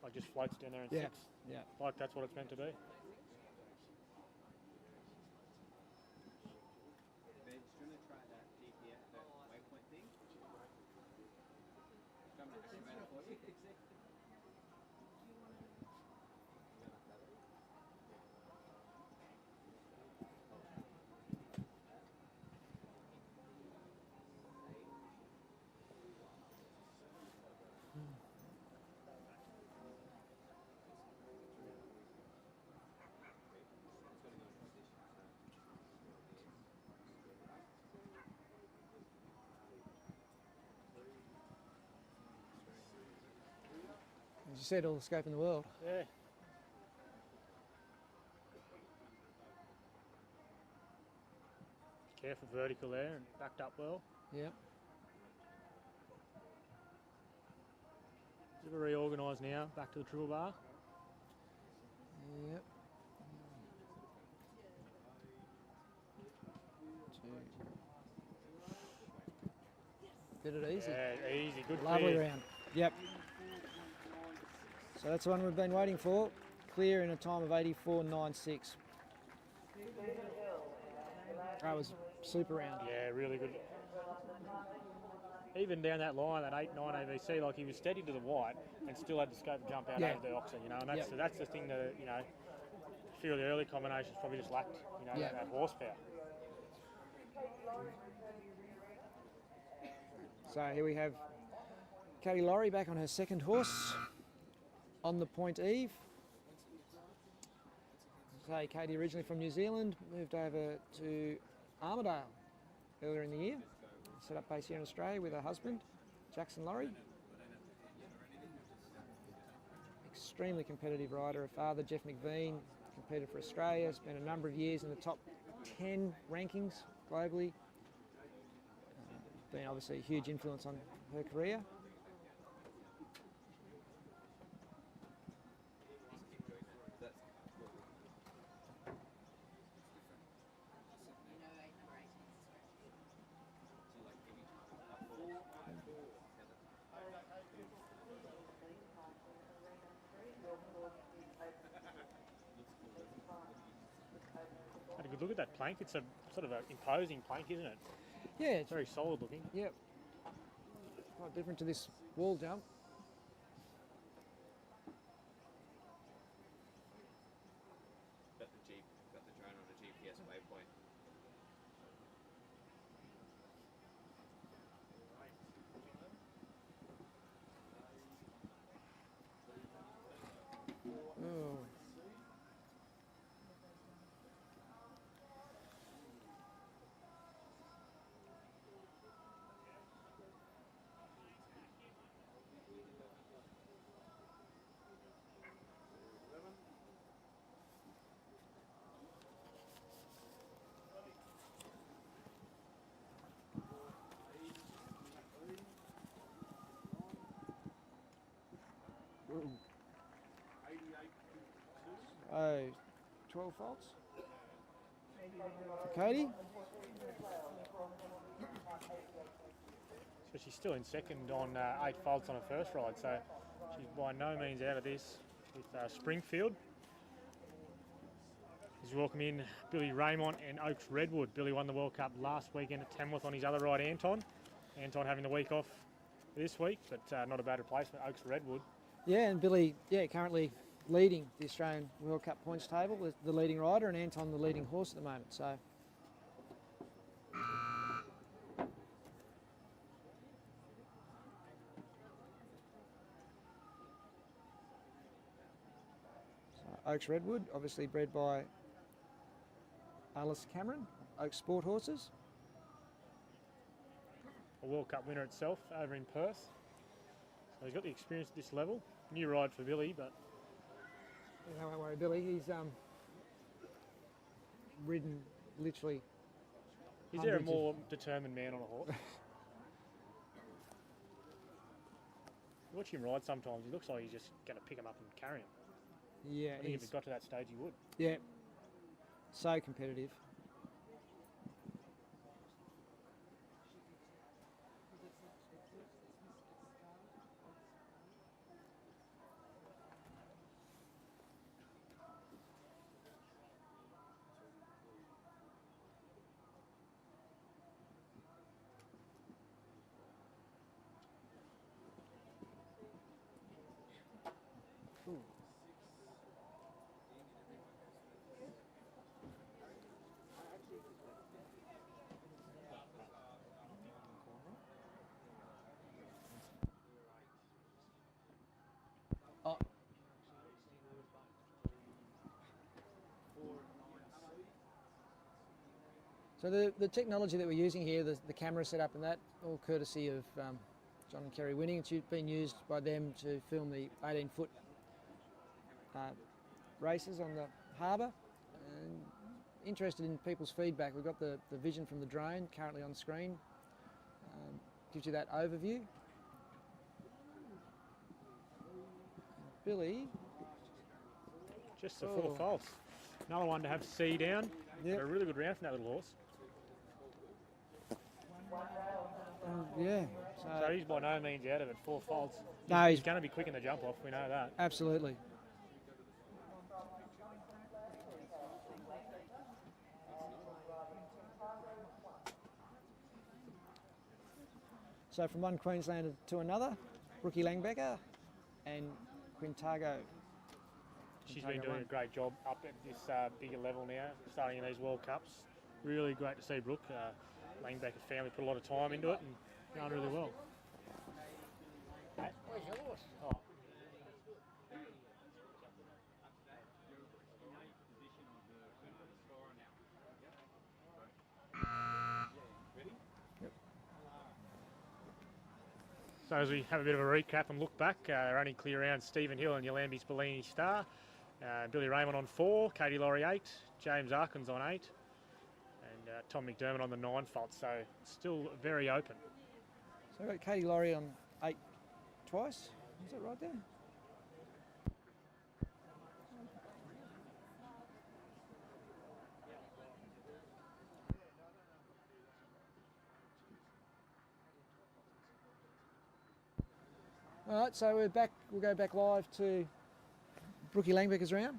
Like just floats down there in 6. Yeah. Like that's what it's meant to be. As you said, all the scope in the world. Yeah. Careful vertical there and backed up well. Yep. Bit of a reorganise now, back to the triple bar. Yep. 2. Did it easy. Yeah, easy, good Lovely clear. round. Yep. So that's the one we've been waiting for. Clear in a time of 84.96. That was super round. Yeah, really good. Even down that line, that 8-9 AVC, like he was steady to the white and still had the scope to jump out over the oxen, you know, and that's the thing that, you know, a few of the early combinations probably just lacked, you know, that horsepower. So here we have Katie Laurie back on her second horse on the Point Eve. So Katie originally from New Zealand, moved over to Armidale earlier in the year. Set up base here in Australia with her husband, Jackson Laurie. Extremely competitive rider. Her father, Jeff McVean, competed for Australia, spent a number of years in the top 10 rankings globally. Been obviously a huge influence on her career. You could look at that plank. It's a sort of an imposing plank, isn't it? Yeah, It's very solid looking. Yep. Quite different to this wall jump. Got the drone on a GPS waypoint. Oh. Oh, 12 faults for Katie. So she's still in second on 8 faults on her first ride, so she's by no means out of this with Springfield. He's welcoming in Billy Raymond and Oaks Redwood. Billy won the World Cup last weekend at Tamworth on his other ride, Anton. Anton having the week off this week, but not a bad replacement, Oaks Redwood. Yeah, and Billy, currently leading the Australian World Cup points table, with the leading rider, and Anton the leading horse at the moment. So Oaks Redwood, obviously bred by Alice Cameron, Oaks Sport Horses. A World Cup winner itself over in Perth. So he's got the experience at this level. New ride for Billy, but No, don't worry, Billy. He's ridden literally. is there a hundreds of- more determined man on a horse? You watch him ride sometimes, he looks like he's just going to pick him up and carry him. Yeah, I think if he got to that stage, he would. yeah, so competitive. So the technology that we're using here, the camera setup and that, all courtesy of John and Kerry Winning. It's been used by them to film the 18-foot races on the harbour. And interested in people's feedback. We've got the vision from the drone currently on screen. Gives you that overview. Billy. Just a full false. Another one to have C down. Yep. A really good round from that little horse. Yeah. So he's by no means out of it, 4 faults. No, He's going to be quick in the jump off, we know that. Absolutely. So from one Queenslander to another, Brookie Langbecker and Quintago. She's been doing a great job up at this bigger level now, starting in these World Cups. Really great to see Brooke. Langbecker family put a lot of time into it and going really well. Where's your horse? Oh. So as we have a bit of a recap and look back, our only clear round, Stephen Hill and Yolambi's Bellini Star. Billy Raymond on 4, Katie Laurie 8, James Arkins on 8, and Tom McDermott on the 9 fault. So still very open. So we've got Katie Laurie on 8 twice. Is that right there? All right, so we're back. We'll go back live to Brookie Langbecker's round.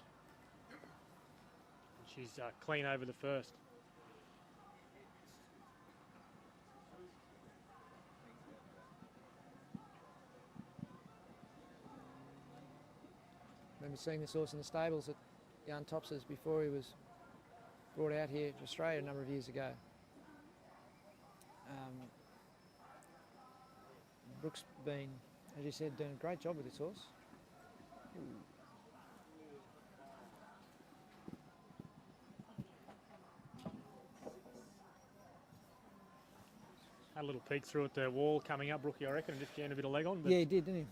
She's clean over the first. Remember seeing this horse in the stables at Yarn Topses before he was brought out here to Australia a number of years ago. Brooke's been, as you said, doing a great job with this horse. Had a little peek through at the wall coming up, Brookie, I reckon, and just jammed a bit of leg on. But Yeah, he did, didn't he?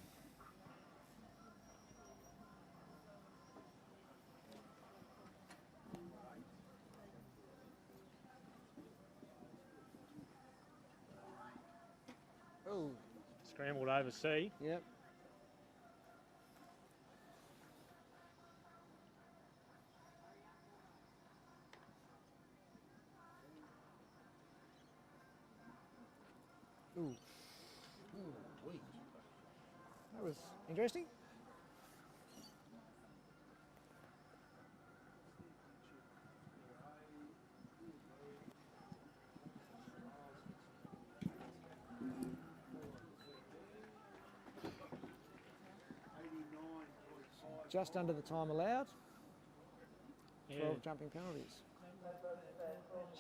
Oh, scrambled over C. yep. Ooh. Ooh, wait. That was interesting. Just under the time allowed. 12 jumping penalties.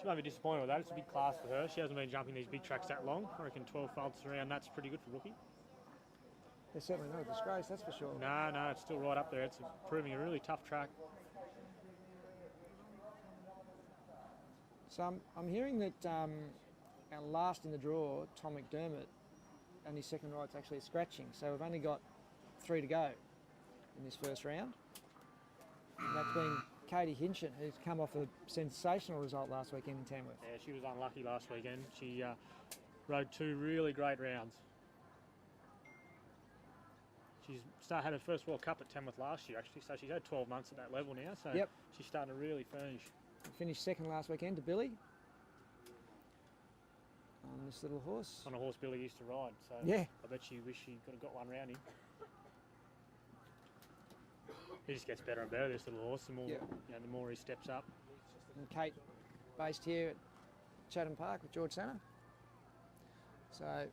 She might be disappointed with that. It's a big class for her. She hasn't been jumping these big tracks that long. I reckon 12 faults around, that's pretty good for Rookie. They're certainly not a disgrace, that's for sure. No, it's still right up there. It's proving a really tough track. So I'm hearing that our last in the draw, Tom McDermott, and his second right's actually scratching. So we've only got 3 to go in this first round. And that's been Katie Hinchin, who's come off a sensational result last weekend in Tamworth. Yeah, she was unlucky last weekend. She rode 2 really great rounds. She's had her first World Cup at Tamworth last year, actually, so she's had 12 months at that level now, so Yep. she's starting to really furnish. Finished second last weekend to Billy on this little horse. On a horse Billy used to ride, so Yeah. I bet she wish she could have got one round him. He just gets better and better, this little horse, the more, the more he steps up. And Kate, based here at Chatham Park with George Sanner. So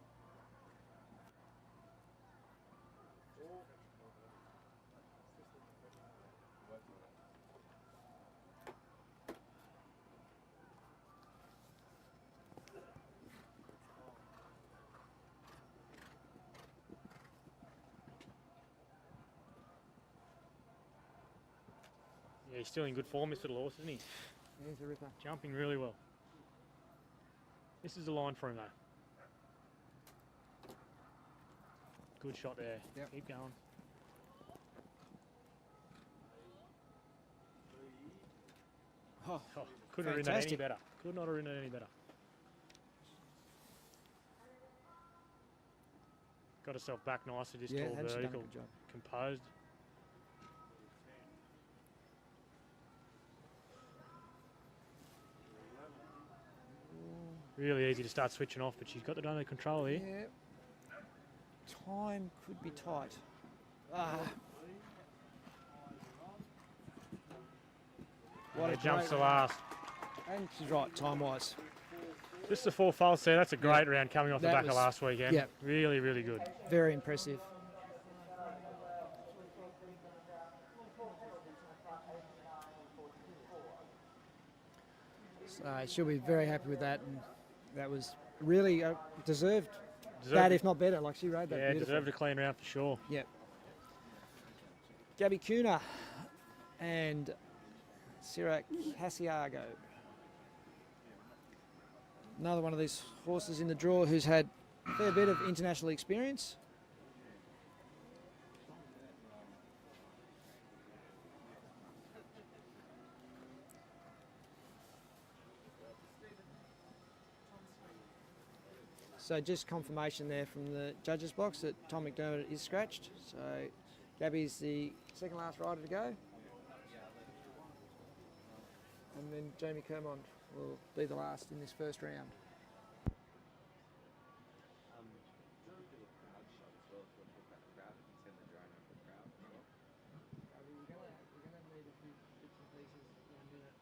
Yeah, he's still in good form, this little horse, isn't he? Yeah, he's a ripper. Jumping really well. This is the line for him, though. Good shot there. Yep. Keep going. Oh, couldn't have written that any fantastic. better. Could not have written it any better. Got herself back nicely, just Yeah, tall and she done a vertical, good job. composed. Really easy to start switching off, but she's got it under control here. Yeah. Time could be tight. Ah. What a Jumps great to round. last. And she's right, time-wise. Just the 4 faults there. That's a great round coming off the That back of was- last weekend. yep. Really, really good. Very impressive. So she'll be very happy with that, and that was really deserved that, if not better. Like she rode that Yeah, beautifully. deserved a clean round for sure. Yep. Gabby Kuna and Sarah Casiago. Another one of these horses in the draw who's had a fair bit of international experience. So just confirmation there from the judges box that Tom McDermott is scratched. So Gabby's the second last rider to go. And then Jamie Kermond will be the last in this first round. We're going to need a few bits and pieces when we do that.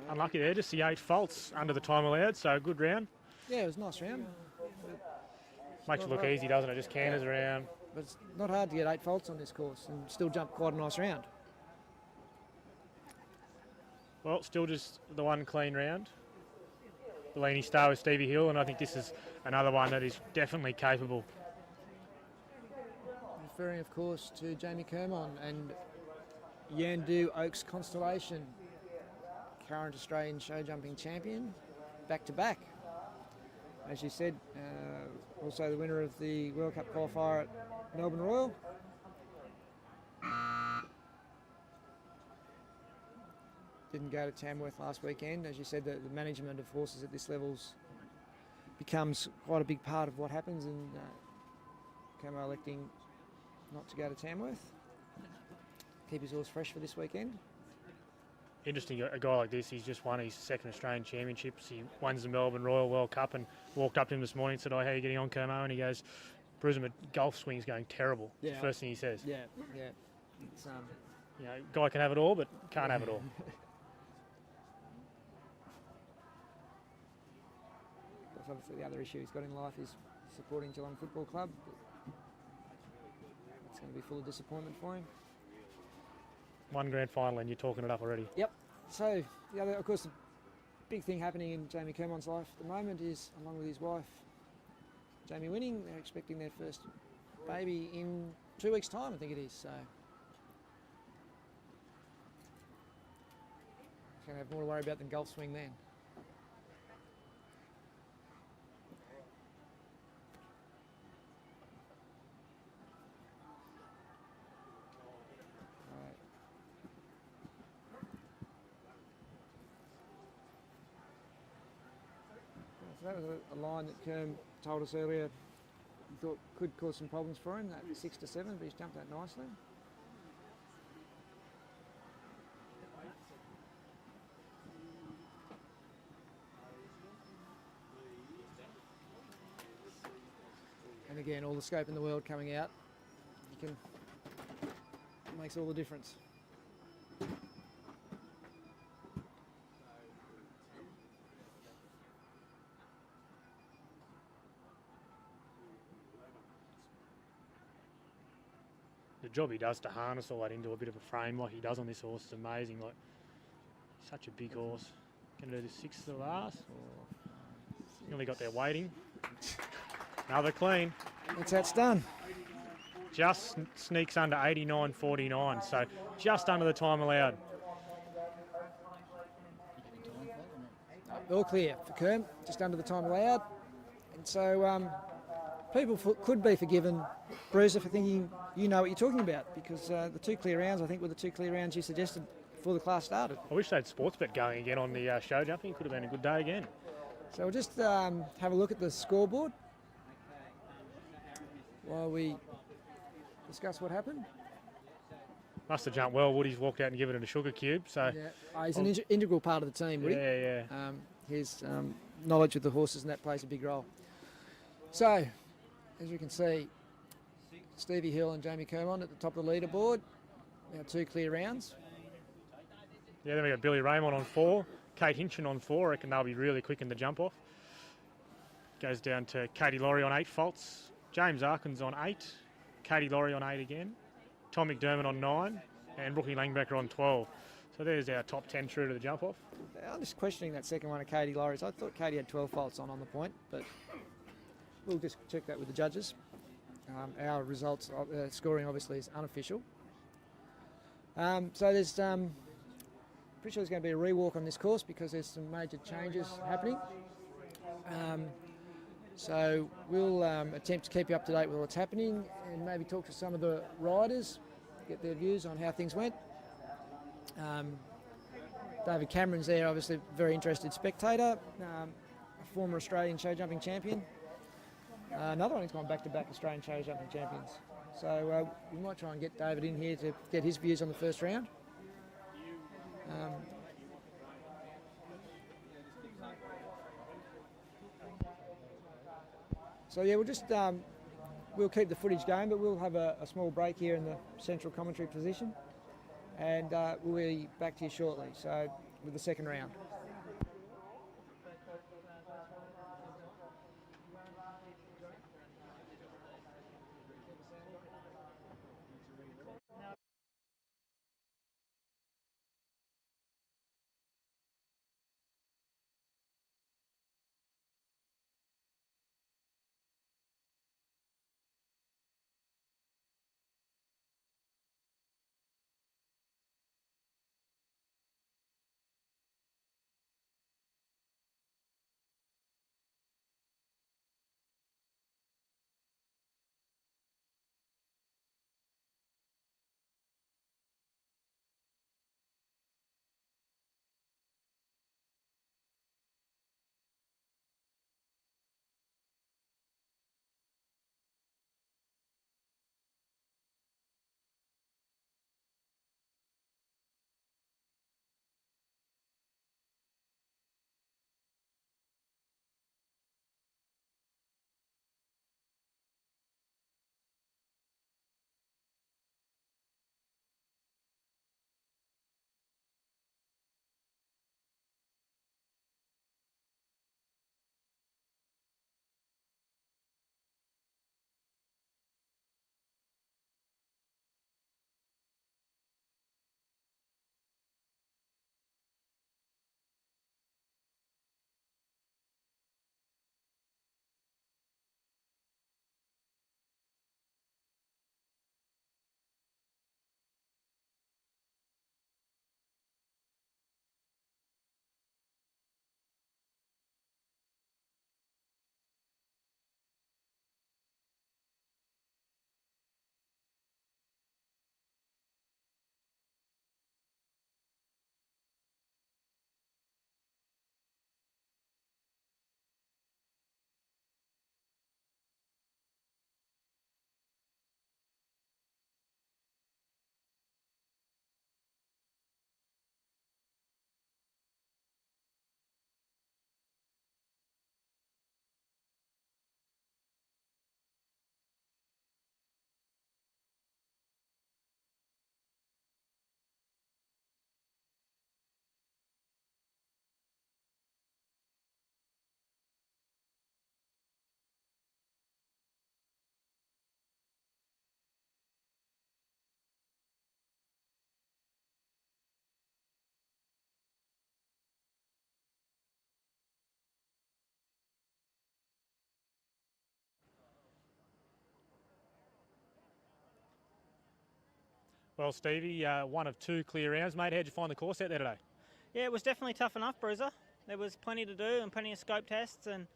Unlucky there, just the 8 faults under the time allowed, so good round. Yeah, it was a nice round. Makes it look easy, doesn't it? Just canters around. But it's not hard to get 8 faults on this course and still jump quite a nice round. Well, still just the one clean round. Bellini Star with Stevie Hill, and I think this is another one that is definitely capable. Referring, of course, to Jamie Kermon and Yandu Oaks Constellation, current Australian show jumping champion, back to back. As you said, also the winner of the World Cup qualifier at Melbourne Royal. Didn't go to Tamworth last weekend. As you said, the management of horses at this level becomes quite a big part of what happens, and Como electing not to go to Tamworth. Keep his horse fresh for this weekend. Interesting, a guy like this, he's just won his second Australian Championships. He won the Melbourne Royal World Cup and walked up to him this morning and said, "Oh, how are you getting on, Como?" And he goes, "Bruce, my golf swing's going terrible." Yeah. It's the first thing he says. Yeah, yeah. It's, You know, guy can have it all, but can't have it all. That's obviously the other issue he's got in life is supporting Geelong Football Club. It's going to be full of disappointment for him. One grand final and you're talking it up already. Yep. So, the other, of course, the big thing happening in Jamie Kermon's life at the moment is, along with his wife, Jamie winning, they're expecting their first baby in 2 weeks' time, I think it is. So, he's going to have more to worry about than golf swing then. So that was a line that Kerm told us earlier he thought could cause some problems for him, that 6 to 7, but he's jumped that nicely. And again, all the scope in the world coming out, it makes all the difference. The job he does to harness all that into a bit of a frame like he does on this horse is amazing. Like, such a big horse. Can do the 6th to the last? Or nearly got there waiting. Another clean. That's how it's done. Just sneaks under 89.49, so just under the time allowed. All clear for Kerm, just under the time allowed. And so people could be forgiven, Bruiser, for thinking you know what you're talking about, because the 2 clear rounds, I think, were the 2 clear rounds you suggested before the class started. I wish they had sports bet going again on the show jumping. It could have been a good day again. So we'll just have a look at the scoreboard while we discuss what happened. Must have jumped well. Woody's walked out and given it a sugar cube. So yeah. He's an integral part of the team, Woody. Yeah. His knowledge of the horses, and that plays a big role. So, as you can see, Stevie Hill and Jamie Kermon at the top of the leaderboard. Now 2 clear rounds. Yeah, then we got Billy Raymond on 4, Kate Hinchin on 4. I reckon they'll be really quick in the jump off. Goes down to Katie Laurie on 8 faults. James Arkins on 8. Katie Laurie on 8 again. Tom McDermott on 9. And Brookie Langbecker on 12. So there's our top 10 through to the jump off. I'm just questioning that second one of Katie Laurie's. I thought Katie had 12 faults on the point, but we'll just check that with the judges. Our results, scoring obviously is unofficial. So there's, pretty sure there's going to be a rewalk on this course because there's some major changes happening. So we'll attempt to keep you up to date with what's happening and maybe talk to some of the riders, get their views on how things went. David Cameron's there, obviously very interested spectator, a former Australian show jumping champion. Another one who's gone back-to-back Australian show jumping champions. So we might try and get David in here to get his views on the first round. So yeah, we'll just we'll keep the footage going, but we'll have a small break here in the central commentary position, and we'll be back to you shortly. So with the second round. Well, Stevie, one of two clear rounds, mate. How'd you find the course out there today? Yeah, it was definitely tough enough, Bruiser. There was plenty to do and plenty of scope tests and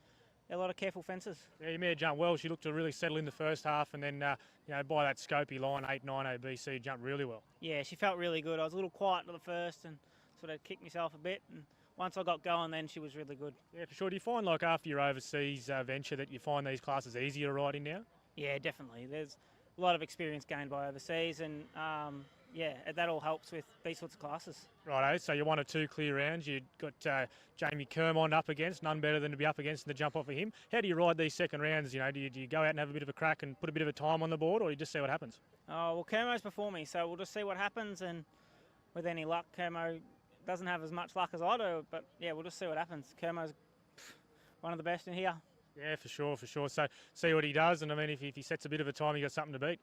a lot of careful fences. Yeah, your mare jumped well. She looked to really settle in the first half, and then by that scopy line 8-9 OBC jumped really well. Yeah, she felt really good. I was a little quiet at the first and sort of kicked myself a bit, and once I got going, then she was really good. Yeah, for sure. Do you find, like, after your overseas venture that you find these classes easier to ride in now? Yeah, definitely. There's a lot of experience gained by overseas, and that all helps with these sorts of classes. Righto, so you're one of two clear rounds. You've got Jamie Kermond up against, none better than to be up against and the jump off of him. How do you ride these second rounds? Do you go out and have a bit of a crack and put a bit of a time on the board, or you just see what happens? Oh, well, Kermo's before me, so we'll just see what happens, and with any luck, Kermo doesn't have as much luck as I do, but yeah, we'll just see what happens. Kermo's one of the best in here. Yeah, for sure. So see what he does, and I mean, if he sets a bit of a time, you got something to beat.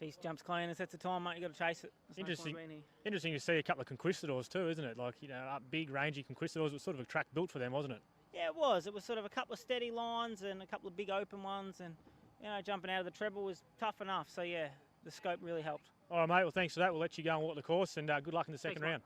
If he jumps clean and sets a time, mate, you got to chase it. Interesting to see a couple of conquistadors too, isn't it? Like, big, rangy conquistadors. It was sort of a track built for them, wasn't it? Yeah, it was. It was sort of a couple of steady lines and a couple of big open ones, and jumping out of the treble was tough enough. So yeah, the scope really helped. All right, mate. Well, thanks for that. We'll let you go and walk the course, and good luck in the second round.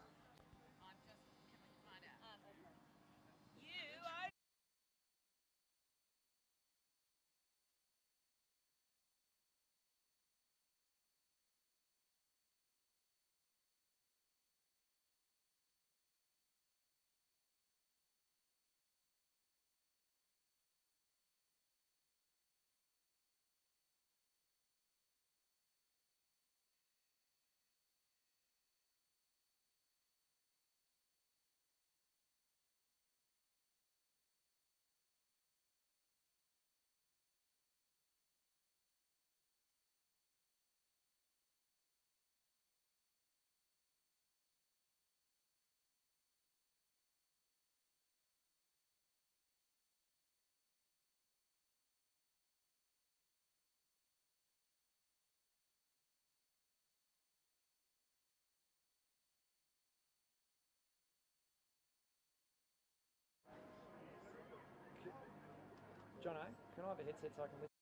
Jono, can I have a headset so I can listen?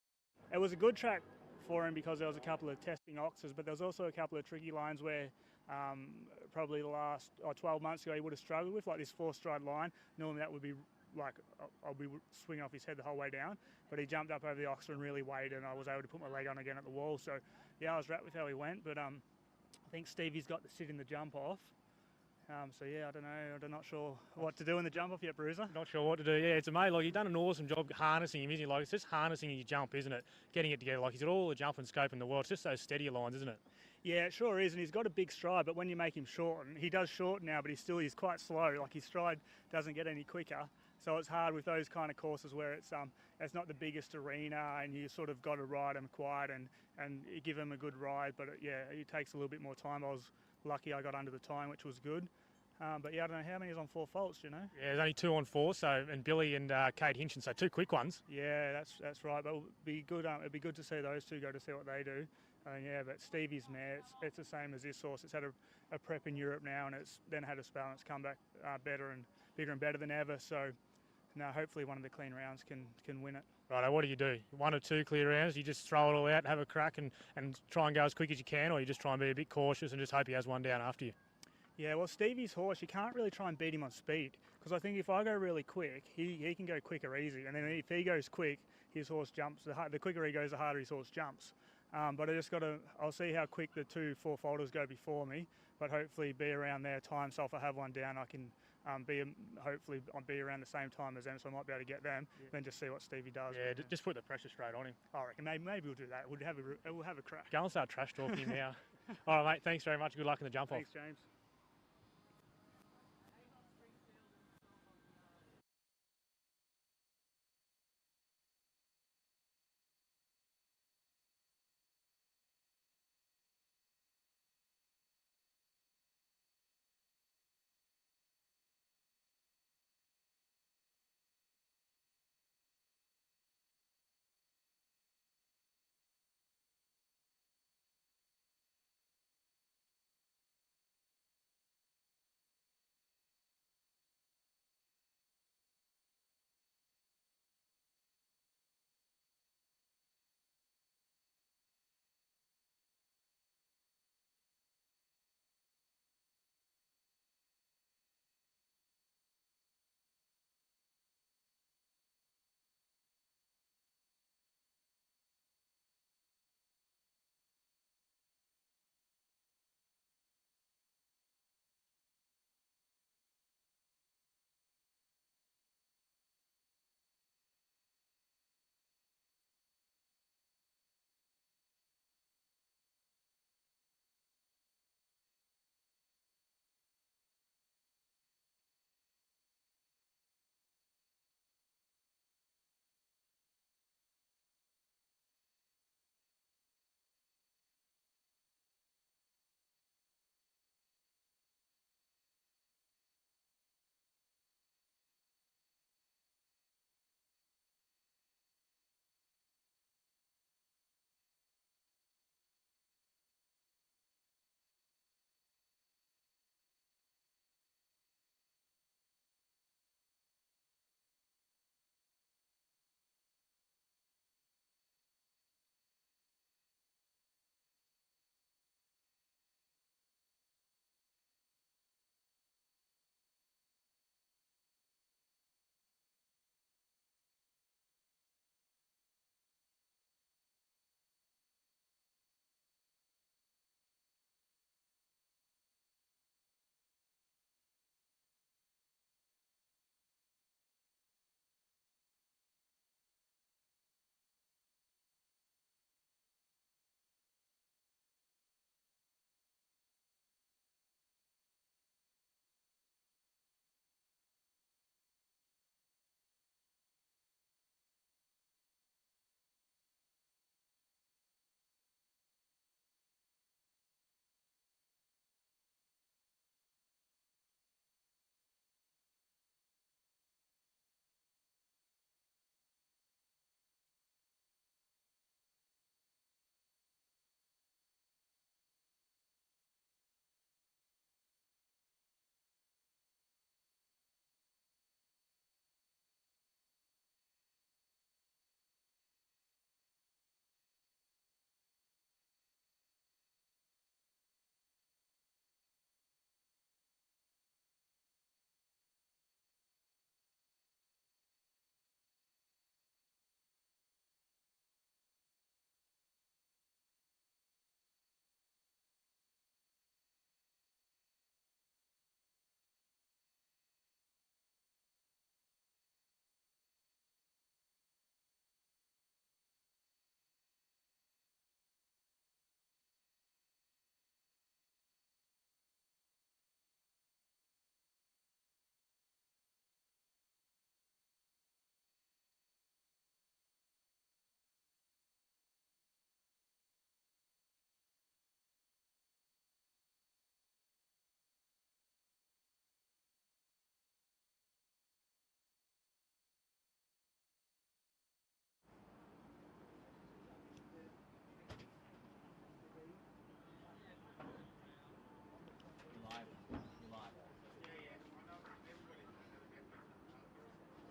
It was a good track for him because there was a couple of testing oxes, but there was also a couple of tricky lines where probably the last 12 months ago he would have struggled with, like this 4-stride line. Normally that would be like I'll be swinging off his head the whole way down, but he jumped up over the ox and really weighed, and I was able to put my leg on again at the wall. So yeah, I was wrapped with how he went, but I think Stevie's got to sit in the jump off. So yeah, I don't know. I'm not sure what to do in the jump off yet, Bruiser. Not sure what to do. Yeah, it's amazing. Like, you've done an awesome job harnessing him, isn't he? Like, it's just harnessing your jump, isn't it? Getting it together. Like, he's got all the jump and scope in the world. It's just those steadier lines, isn't it? Yeah, it sure is, and he's got a big stride, but when you make him shorten, he does shorten now, but he's quite slow. Like, his stride doesn't get any quicker, so it's hard with those kind of courses where it's not the biggest arena, and you sort of got to ride him quiet and you give him a good ride. But it takes a little bit more time. I was lucky I got under the time, which was good. But yeah, I don't know how many is on 4 faults, you know? Yeah, there's only 2 on 4, and Billy and Kate Hinchin, so 2 quick ones. Yeah, that's right. But it'll be good. It'd be good to see those two go to see what they do. But Stevie's mare, it's the same as this horse. It's had a prep in Europe now, and it's then had a spell, and it's come back better and bigger and better than ever. So now hopefully one of the clean rounds can win it. Right, what do you do? 1 or 2 clear rounds? You just throw it all out, have a crack, and try and go as quick as you can, or you just try and be a bit cautious and just hope he has one down after you? Yeah, well, Stevie's horse, you can't really try and beat him on speed, because I think if I go really quick, he can go quicker easy, and then if he goes quick, his horse jumps. The quicker he goes, the harder his horse jumps. But I'll see how quick the 2 4-folders go before me, but hopefully be around their time, so if I have one down, I can hopefully be around the same time as them, so I might be able to get them, then just see what Stevie does. Yeah, just put the pressure straight on him. I reckon maybe we'll do that. We'll have a crack. Go and start trash talking now. All right, mate, thanks very much. Good luck in the jump off. Thanks, James.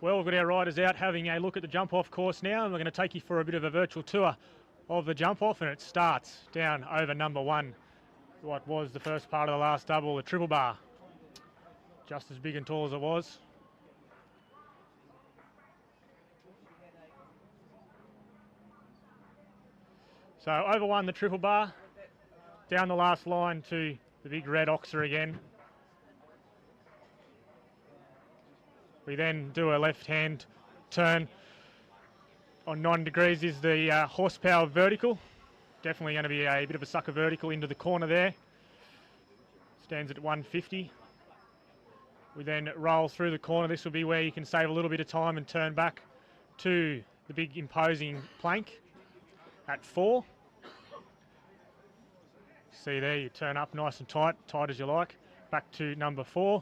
Well, we've got our riders out having a look at the jump-off course now, and we're going to take you for a bit of a virtual tour of the jump-off, and it starts down over number 1, what was the first part of the last double, the triple bar. Just as big and tall as it was. So over 1, the triple bar, down the last line to the big red oxer again. We then do a left-hand turn on 90 degrees is the horsepower vertical. Definitely going to be a bit of a sucker vertical into the corner there. Stands at 150. We then roll through the corner. This will be where you can save a little bit of time and turn back to the big imposing plank at 4. See there, you turn up nice and tight, tight as you like, back to number 4.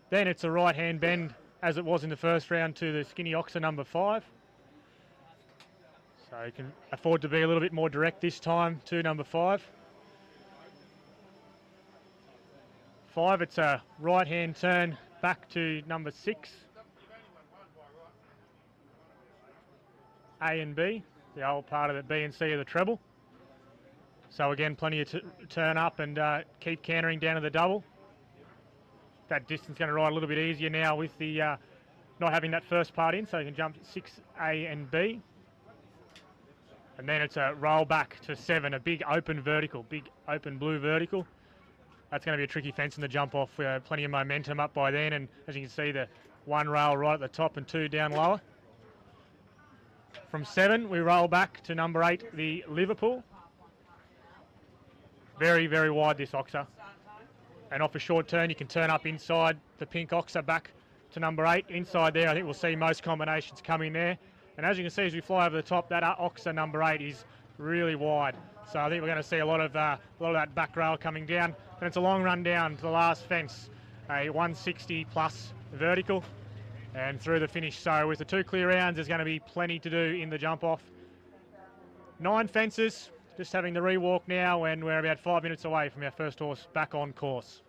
Then it's a right-hand bend, as it was in the first round, to the skinny oxer number 5. So you can afford to be a little bit more direct this time to number 5. 5, it's a right-hand turn back to number 6. A and B, the old part of the B and C of the treble. So again, plenty of turn up and keep cantering down to the double. That distance going to ride a little bit easier now with the not having that first part in, so you can jump 6A and B. And then it's a roll back to 7, a big open vertical, big open blue vertical. That's going to be a tricky fence in the jump off. Plenty of momentum up by then, and as you can see, the 1 rail right at the top and 2 down lower. From 7, we roll back to number 8, the Liverpool. Very, very wide, this oxer. And off a short turn, you can turn up inside the pink oxer back to number 8. Inside there, I think we'll see most combinations coming there. And as you can see, as we fly over the top, that oxer number 8 is really wide. So I think we're going to see a lot of that back rail coming down. And it's a long run down to the last fence, a 160 plus vertical, and through the finish. So with the 2 clear rounds, there's going to be plenty to do in the jump off. 9 fences. Just having the rewalk now, and we're about 5 minutes away from our first horse back on course.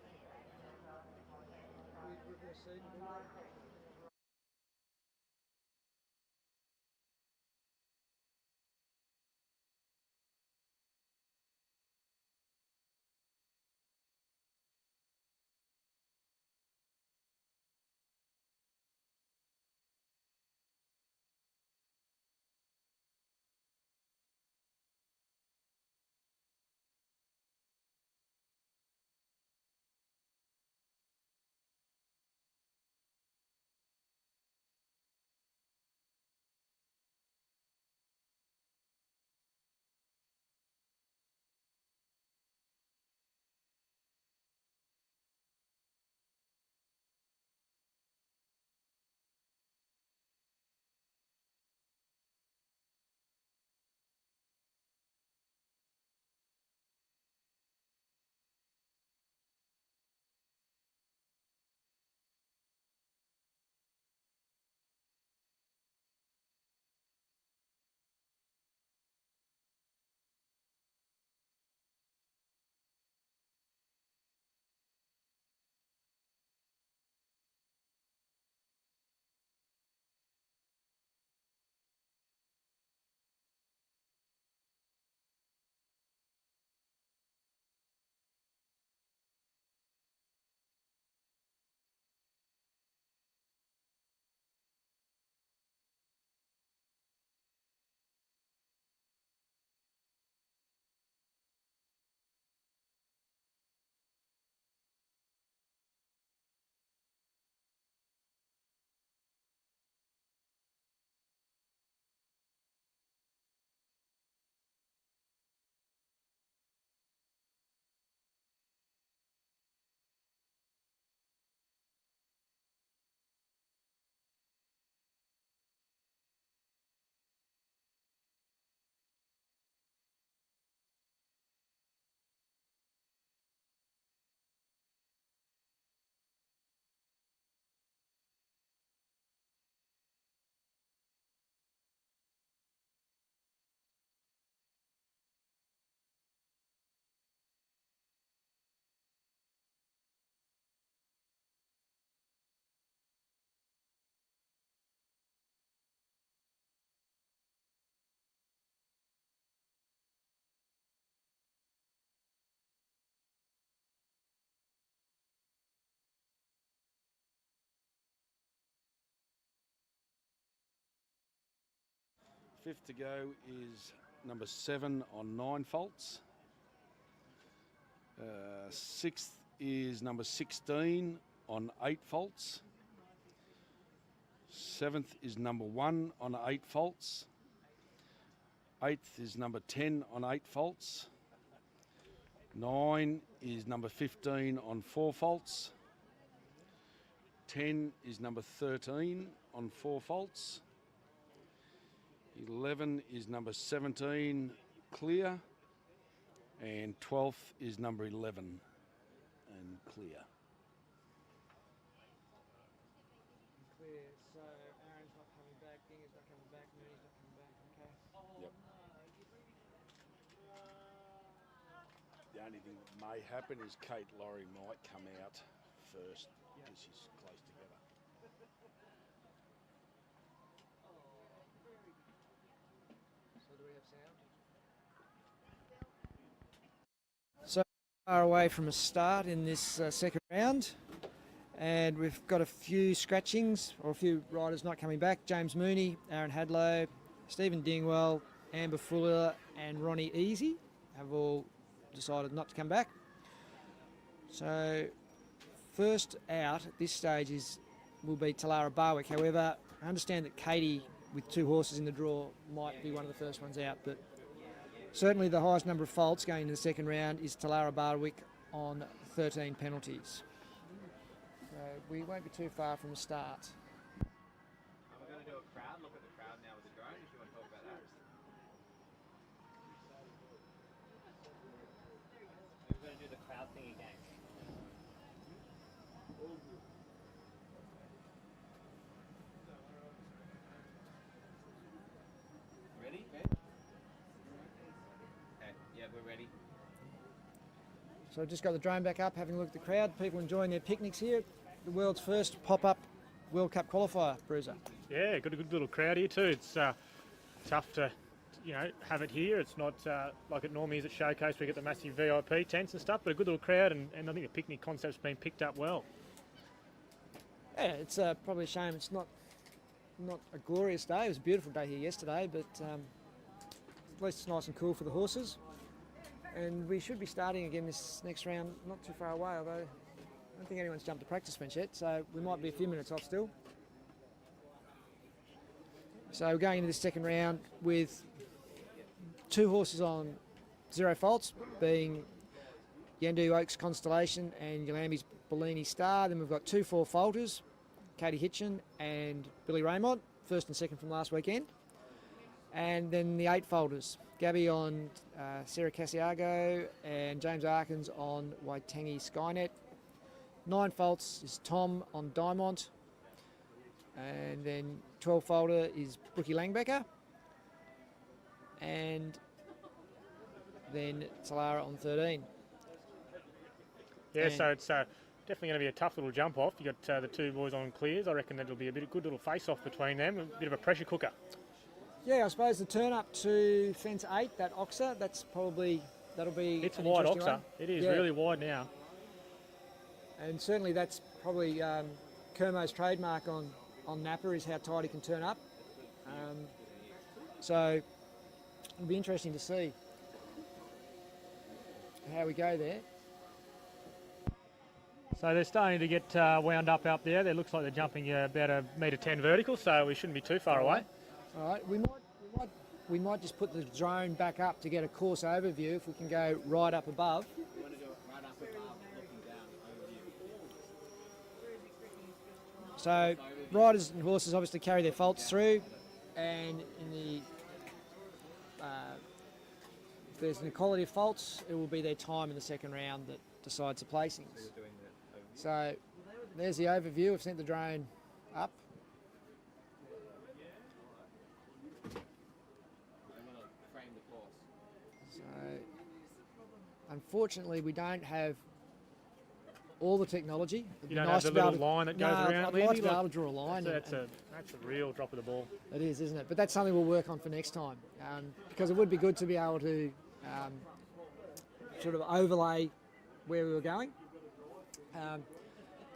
Fifth to go is number 7 on 9 faults. Sixth is number 16 on 8 faults. Seventh is number 1 on 8 faults. Eighth is number 10 on 8 faults. 9 is number 15 on 4 faults. 10 is number 13 on 4 faults. 11 is number 17 clear. And 12th is number 11 and clear. Clear. So Aaron's not coming back, Dinger's not coming back, Mooney's not coming back. Okay. Yep. The only thing that may happen is Kate Laurie might come out first because she's close together. So do we have sound? So far away from a start in this second round, and we've got a few scratchings or a few riders not coming back. James Mooney, Aaron Hadlow, Stephen Dingwell, Amber Fuller and Ronnie Easy have all decided not to come back. So first out at this stage will be Talara Barwick. However, I understand that Katie, with 2 horses in the draw, might be one of the first ones out, but certainly the highest number of faults going into the second round is Talara Barwick on 13 penalties. So we won't be too far from the start. We're going to do a crowd. Look at the crowd now with the drone if you want to talk about that. We're going to do the crowd thing again. Ready? Okay, yeah, we're ready. So I've just got the drone back up, having a look at the crowd. People enjoying their picnics here. The world's first pop-up World Cup qualifier, Bruiser. Yeah, got a good little crowd here too. It's tough to, have it here. It's not like it normally is at Showcase. We get the massive VIP tents and stuff, but a good little crowd, and I think the picnic concept's been picked up well. Yeah, it's probably a shame it's not a glorious day. It was a beautiful day here yesterday, but at least it's nice and cool for the horses. And we should be starting again this next round not too far away, although I don't think anyone's jumped the practice bench yet, so we might be a few minutes off still. So we're going into this second round with 2 horses on 0 faults, being Yandu Oaks Constellation and Yalambi's Bellini Star. Then we've got 2 4-faulters, Katie Hitchin and Billy Raymond, first and second from last weekend. And then the 8-folders, Gabby on Sarah Casiago and James Arkins on Waitangi Skynet. 9 faults is Tom on Diamond. And then 12-folder is Brookie Langbecker. And then Talara on 13. Yeah, And so it's definitely going to be a tough little jump off. You got the 2 boys on clears. I reckon that'll be a good little face-off between them. A bit of a pressure cooker. Yeah, I suppose the turn up to fence 8, that Oxer, that'll be. It's an wide interesting Oxer. one. It is Yeah. really wide now. And certainly that's probably Kermo's trademark on Napa is how tight he can turn up. So it'll be interesting to see how we go there. So they're starting to get wound up there. It looks like they're jumping about 1.10 metre vertical, so we shouldn't be too far away. All right, we might just put the drone back up to get a course overview if we can go right up above. We want to do it right up above, looking down, overview. So riders and horses obviously carry their faults through, and in the if there's an equality of faults, it will be their time in the second round that decides the placings. So there's the overview. I've sent the drone up. Frame the course. So unfortunately, we don't have all the technology. It'd You be don't nice have to the be little line that no, goes around, I'd Lindy, like to be like- able to draw a line. That's a real drop of the ball. It is, isn't it? But that's something we'll work on for next time, because it would be good to be able to sort of overlay where we were going.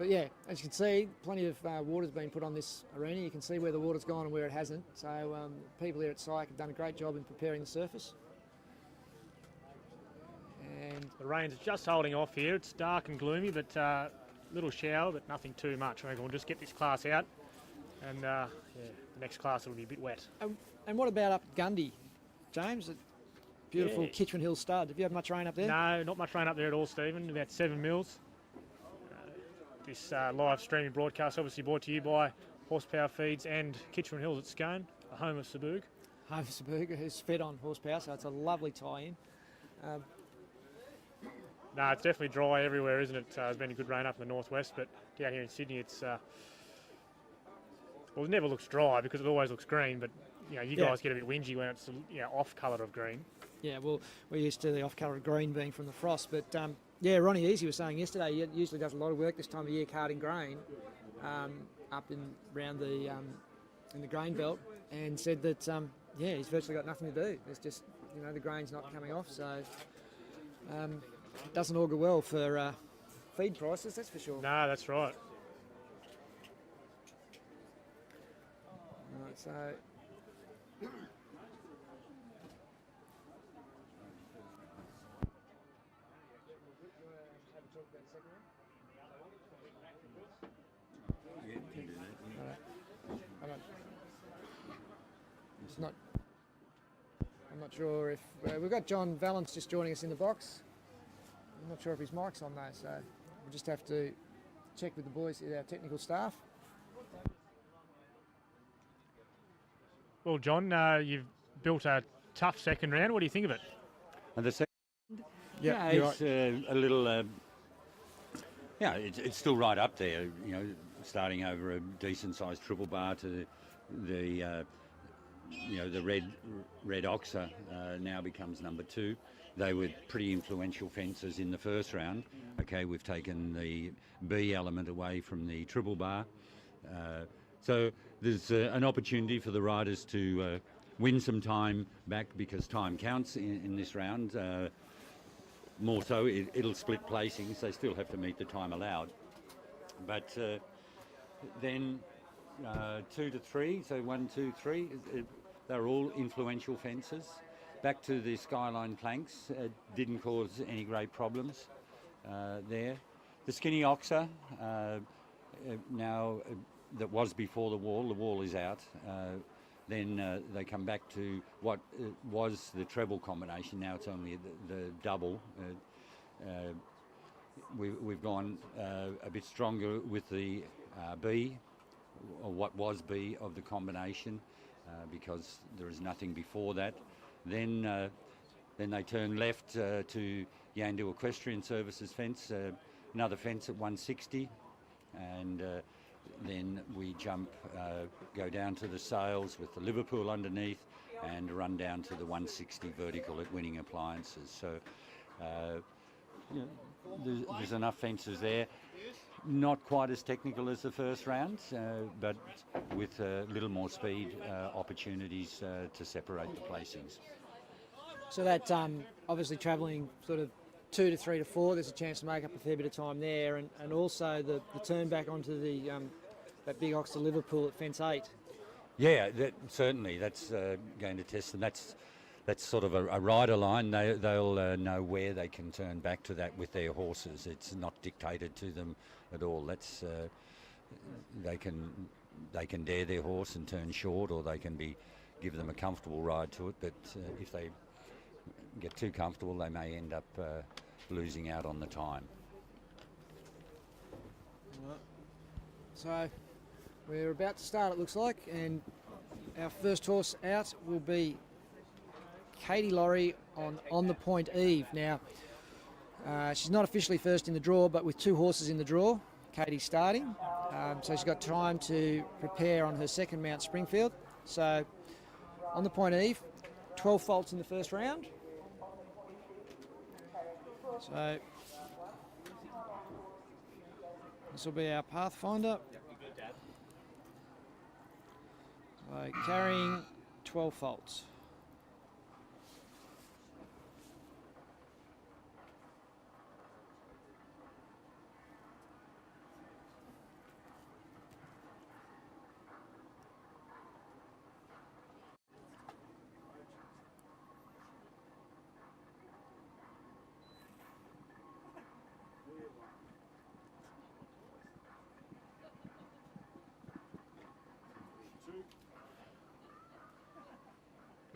But yeah, as you can see, plenty of water's been put on this arena. You can see where the water's gone and where it hasn't. So people here at SIAC have done a great job in preparing the surface. And the rain's just holding off here. It's dark and gloomy, but little shower, but nothing too much. I reckon we'll just get this class out, and the next class will be a bit wet. And what about up at Gundy, James? A beautiful Kitchener Hill stud. Have you had much rain up there? No, not much rain up there at all, Stephen. About 7 mils. This live streaming broadcast obviously brought to you by Horsepower Feeds and Kitchener Hills at Scone, the home of Saboog. Home of Saboog, who's fed on horsepower, so it's a lovely tie-in. No, it's definitely dry everywhere, isn't it? There's been a good rain up in the northwest, but down here in Sydney, it's well, it never looks dry because it always looks green. But you guys get a bit whingy when it's off colour of green. Yeah, well, we're used to the off colour of green being from the frost, but yeah, Ronnie Easy was saying yesterday he usually does a lot of work this time of year carting grain up around the in the grain belt, and said that he's virtually got nothing to do. There's just the grain's not coming off, so it doesn't augur well for feed prices, that's for sure. No, that's right. Right, so. I'm not sure if we've got John Valance just joining us in the box. I'm not sure if his mic's on though, so we'll just have to check with the boys, our technical staff. Well, John, you've built a tough second round. What do you think of it? And the second, it's a little. It's still right up there. Starting over a decent-sized triple bar to the red oxer now becomes number 2. They were pretty influential fences in the first round. Okay, we've taken the B element away from the triple bar. So there's an opportunity for the riders to win some time back because time counts in this round. More so, it'll split placings. They still have to meet the time allowed. But then 2 to 3, so 1, 2, 3, they're all influential fences. Back to the skyline planks, didn't cause any great problems there. The skinny oxer, now that was before the wall is out. Then they come back to what was the treble combination. Now it's only the double. We've gone a bit stronger with the B, or what was B of the combination, because there is nothing before that. Then they turn left to Yandu Equestrian Services fence, another fence at 160, and then we jump, go down to the sails with the Liverpool underneath, and run down to the 160 vertical at Winning Appliances. So there's enough fences there. Not quite as technical as the first round, but with a little more speed opportunities to separate the placings. So that obviously travelling sort of 2 to 3 to 4, there's a chance to make up a fair bit of time there, and also the turn back onto the that big ox to Liverpool at fence 8. Yeah, certainly that's going to test them. That's sort of a rider line. They'll know where they can turn back to that with their horses. It's not dictated to them at all. That's they can dare their horse and turn short, or they can give them a comfortable ride to it. But if they get too comfortable, they may end up losing out on the time. So we're about to start, it looks like, and our first horse out will be Katie Laurie on the Point Eve. Now, she's not officially first in the draw, but with 2 horses in the draw, Katie's starting. So she's got time to prepare on her second Mount Springfield. So on the Point Eve, 12 faults in the first round. So this will be our Pathfinder. So carrying 12 faults.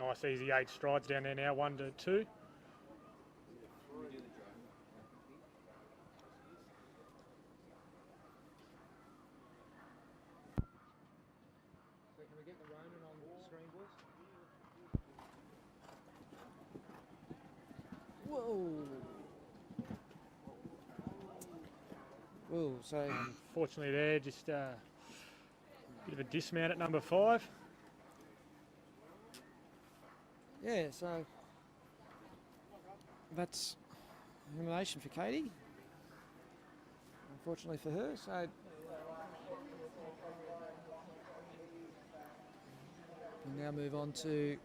Nice easy 8 strides down there now, 1 to 2. So can we get the Ronin on the screen, boys? Whoa. Whoa, so... Unfortunately there, just a bit of a dismount at number 5. Yeah, so... That's elimination for Katie. Unfortunately for her, so... We'll now move on to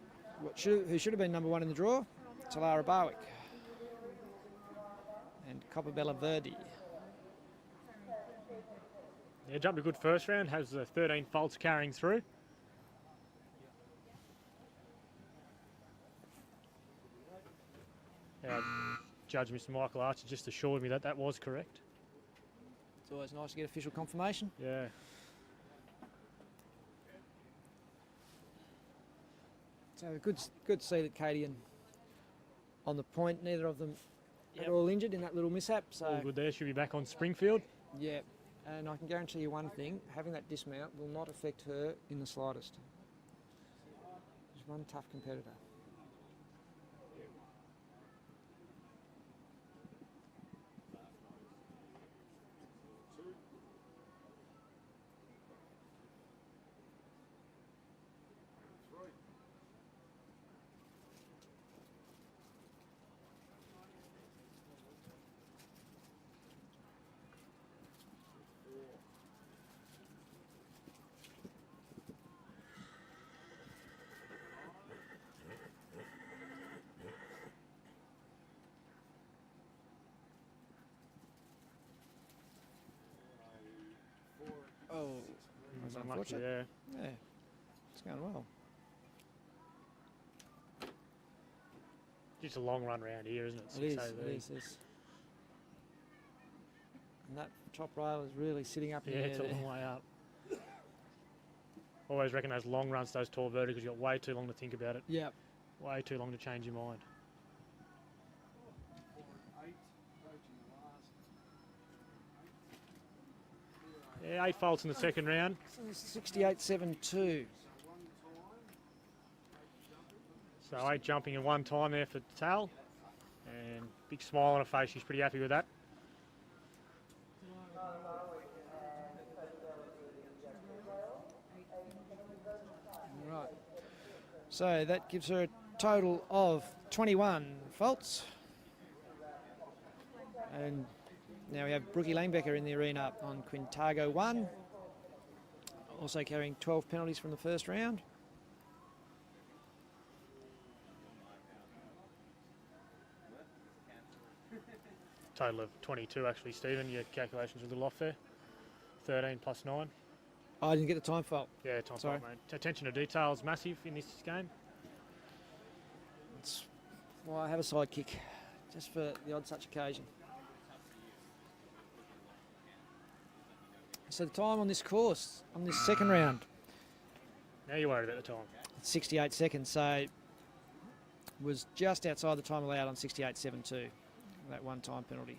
who should have been number 1 in the draw, Talara Barwick and Copperbella Verdi. Yeah, jumped a good first round, has 13 faults carrying through. Judge Mr. Michael Archer just assured me that that was correct. It's always nice to get official confirmation. Yeah. So good to see that Katie and on the point, neither of them at all injured in that little mishap. So All good there, she'll be back on Springfield. yeah, and I can guarantee you one thing, having that dismount will not affect her in the slightest. She's one tough competitor. Oh, that's Unlucky unfortunate. there. Yeah, it's going well. Just a long run round here, isn't it? It is, 6 it over. is. And that top rail is really sitting up in Yeah, the it's air a long there. way up. Always reckon those long runs, those tall verticals, you've got way too long to think about it. Yep. Way too long to change your mind. Yeah, 8 faults in the second round. 68.72. So 8 jumping in one time there for Tal. And big smile on her face, she's pretty happy with that. Right. So that gives her a total of 21 faults. And now we have Brookie Langbecker in the arena on Quintago 1. Also carrying 12 penalties from the first round. Total of 22 actually, Stephen. Your calculations are a little off there. 13 plus 9. Oh, I didn't get the time fault. Yeah, time Sorry. fault, mate. Attention to detail is massive in this game. That's why I have a sidekick, just for the odd such occasion. So the time on this course, on this second round, Now you're worried about the time. 68 seconds, so was just outside the time allowed on 68.72, that one time penalty.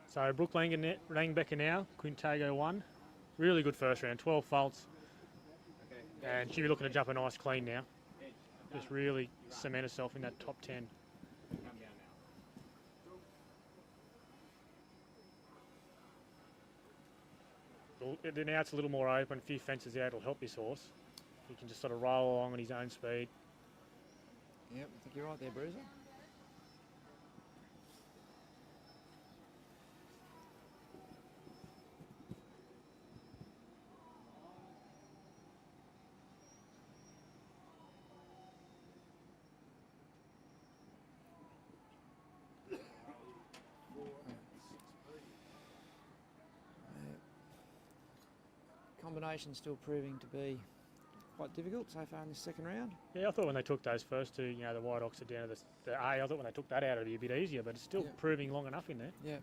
So Brooke Langbecker now, Quintago 1. Really good first round, 12 faults. And she'll be looking to jump a nice clean now. Just really cement herself in that top 10. Now it's a little more open, a few fences out will help this horse. He can just sort of roll along at his own speed. Yep, I think you're right there, Bruiser. Combination still proving to be quite difficult so far in this second round. Yeah, I thought when they took those first two, the White Oxford down to the A, I thought when they took that out it'd be a bit easier, but it's still proving long enough in there. Yeah.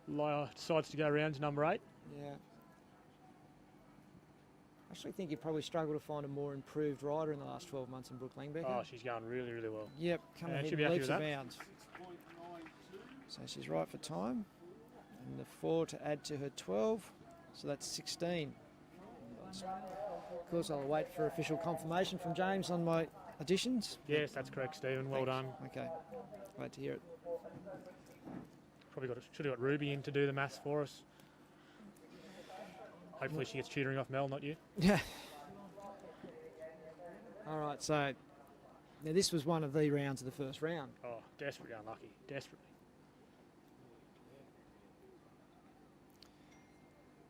decides to go round to number 8. Yeah. I actually think you probably struggle to find a more improved rider in the last 12 months than Brooke Langbecker. Oh, she's going really, really well. Yep, coming Yeah, ahead she'll be in happy leaps with and that. bounds. So she's right for time. And the 4 to add to her 12. So that's 16. Of course, I'll wait for official confirmation from James on my additions. Yes, that's correct, Stephen. Well done. Okay, glad to hear it. Probably should have got Ruby in to do the maths for us. Hopefully she gets tutoring off Mel, not you. Yeah. All right, so now this was one of the rounds of the first round. Oh, desperately unlucky. Desperately.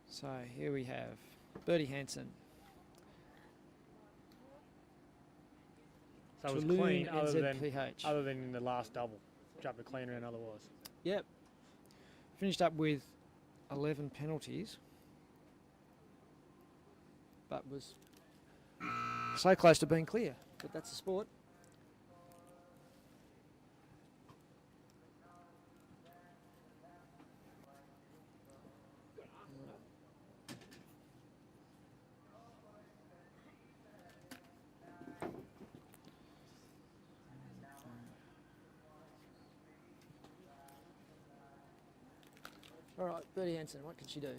So here we have Bertie Hansen. So it was Tulum clean NZPH. other than in the last double. Jumped a clean round otherwise. Yep. Finished up with 11 penalties. But was so close to being clear. But that's the sport. All right, Bertie Hansen, what can she do?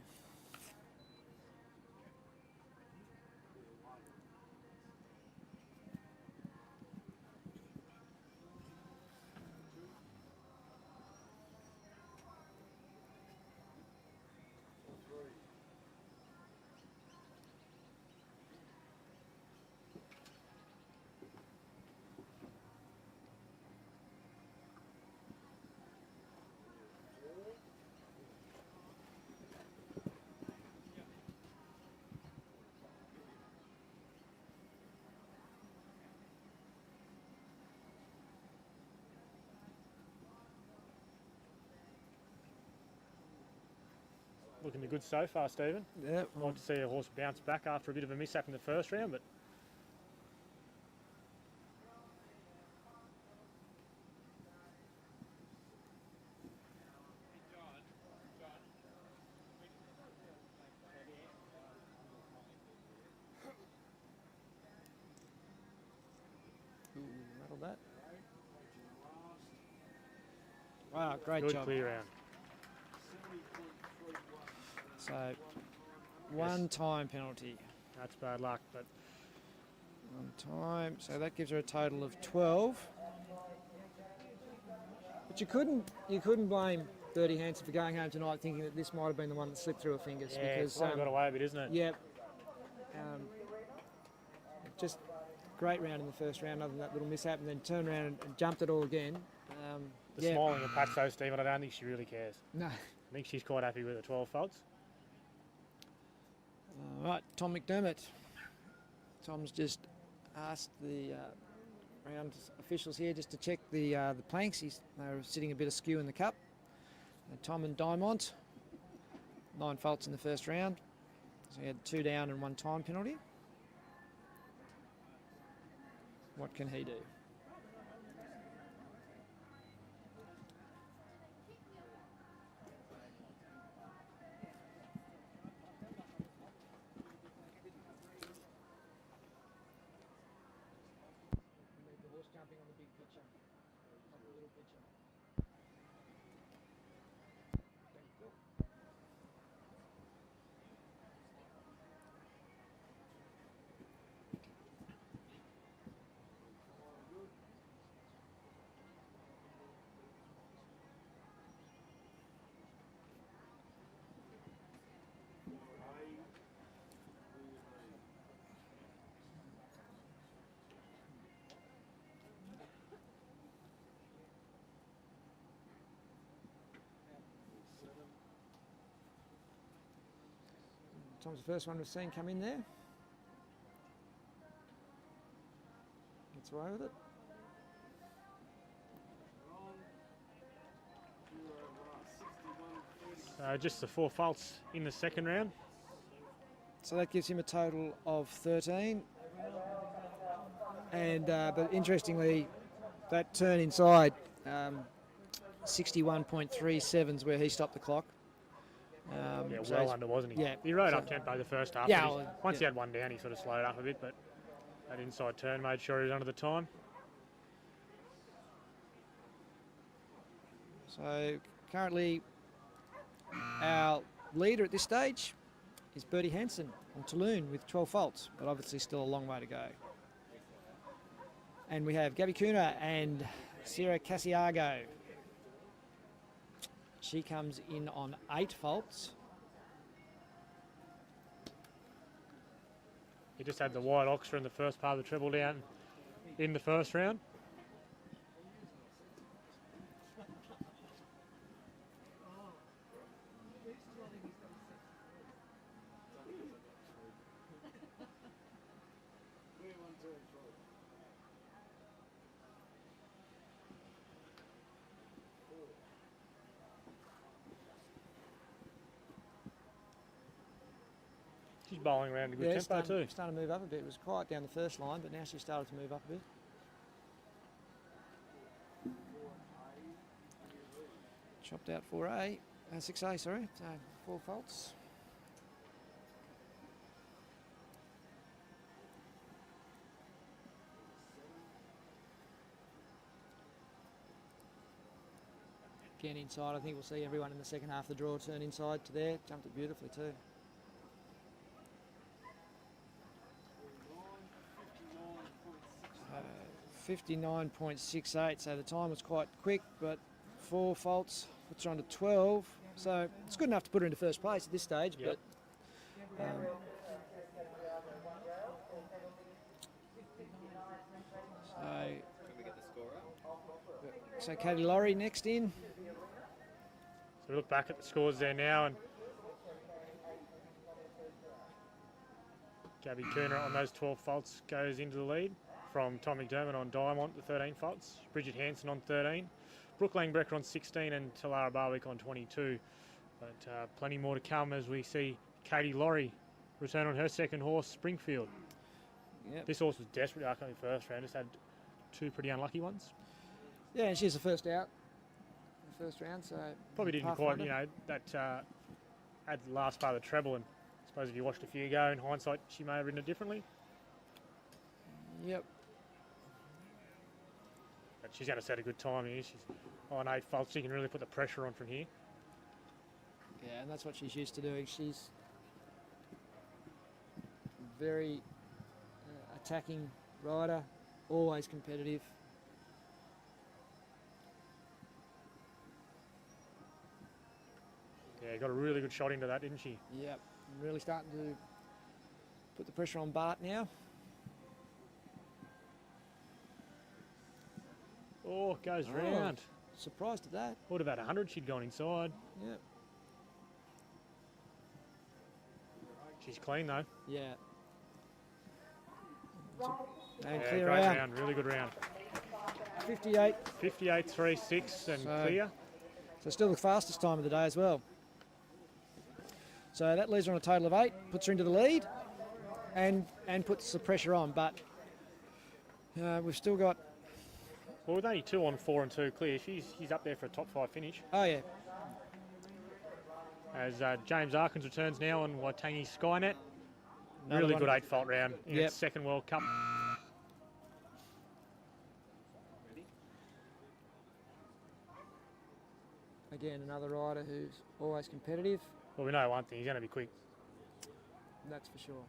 Looking good so far, Stephen. Yeah. I'd like to see a horse bounce back after a bit of a mishap in the first round, but Rattled that. Wow, great good job. clear round. So, one time penalty. That's bad luck, but One time, so that gives her a total of 12. But you couldn't blame Bertie Hansen for going home tonight thinking that this might have been the one that slipped through her fingers. yeah, because it's got away a bit, isn't it? Yep. Just great round in the first round, other than that little mishap, and then turned around and jumped it all again. The smiling at Pat though, Stephen, I don't think she really cares. No. I think she's quite happy with the 12 folds. All right, Tom McDermott. Tom's just asked the round officials here just to check the planks. They were sitting a bit askew in the cup. Tom and Diamond, 9 faults in the first round. So he had 2 down and 1 time penalty. What can he do? The horse jumping on the big picture, not the little picture. Tom's the first one we've seen come in there. Gets away with it. Just the 4 faults in the second round. So that gives him a total of 13. And but interestingly, that turn inside, 61.37 is where he stopped the clock. Yeah, so well he's- under, wasn't he? Yeah. He rode so- up tempo the first half. Yeah, but well, once he yeah. had one down, he sort of slowed up a bit, but that inside turn made sure he was under the time. So currently our leader at this stage is Bertie Hansen on Tulloon with 12 faults, but obviously still a long way to go. And we have Gabby Kuna and Sarah Casiago. She comes in on 8 faults. He just had the wide Oxford in the first part of the treble down in the first round. She's bowling around a good tempo too. Starting to move up a bit. It was quiet down the first line, but now she's started to move up a bit. Chopped out 4A, 6A, sorry. So 4 faults. Again inside, I think we'll see everyone in the second half of the draw turn inside to there. Jumped it beautifully too. Uh, 59.68, so the time was quite quick, but 4 faults puts her on to 12. So it's good enough to put her into first place at this stage, Yep. but so Katie Laurie next in. So we look back at the scores there now, and Gabby Turner on those 12 faults goes into the lead from Tom McDermott on Diamond with 13 faults, Bridget Hanson on 13, Brooke Langbrecker on 16 and Talara Barwick on 22. But plenty more to come as we see Katie Laurie return on her second horse, Springfield. Yep. This horse was desperate after the first round, just had 2 pretty unlucky ones. Yeah, and she's the first out in the first round, so Probably didn't quite, that had the last part of the treble, and I suppose if you watched a few ago, in hindsight, she may have ridden it differently. Yep. But she's going to set a good time here. She's on 8 faults. She can really put the pressure on from here. Yeah, and that's what she's used to doing. She's very attacking rider, always competitive. Yeah, got a really good shot into that, didn't she? Yep, really starting to put the pressure on Bart now. Oh, goes Oh. round. Surprised at that. Would have had 100, she'd gone inside. Yep. She's clean though. Yeah. And Yeah, clear great out. round, really good round. 58. 58.36 and So- clear. So still the fastest time of the day as well. So that leaves her on a total of 8, puts her into the lead, and puts the pressure on. But we've still got. Well, with only 2 on 4 and 2 clear, she's up there for a top 5 finish. Oh yeah. As James Arkins returns now on Waitangi Skynet. Another Really one. good 8-fault round in Yep. its second World Cup. Again, another rider who's always competitive. Well, we know one thing, he's going to be quick. That's for sure.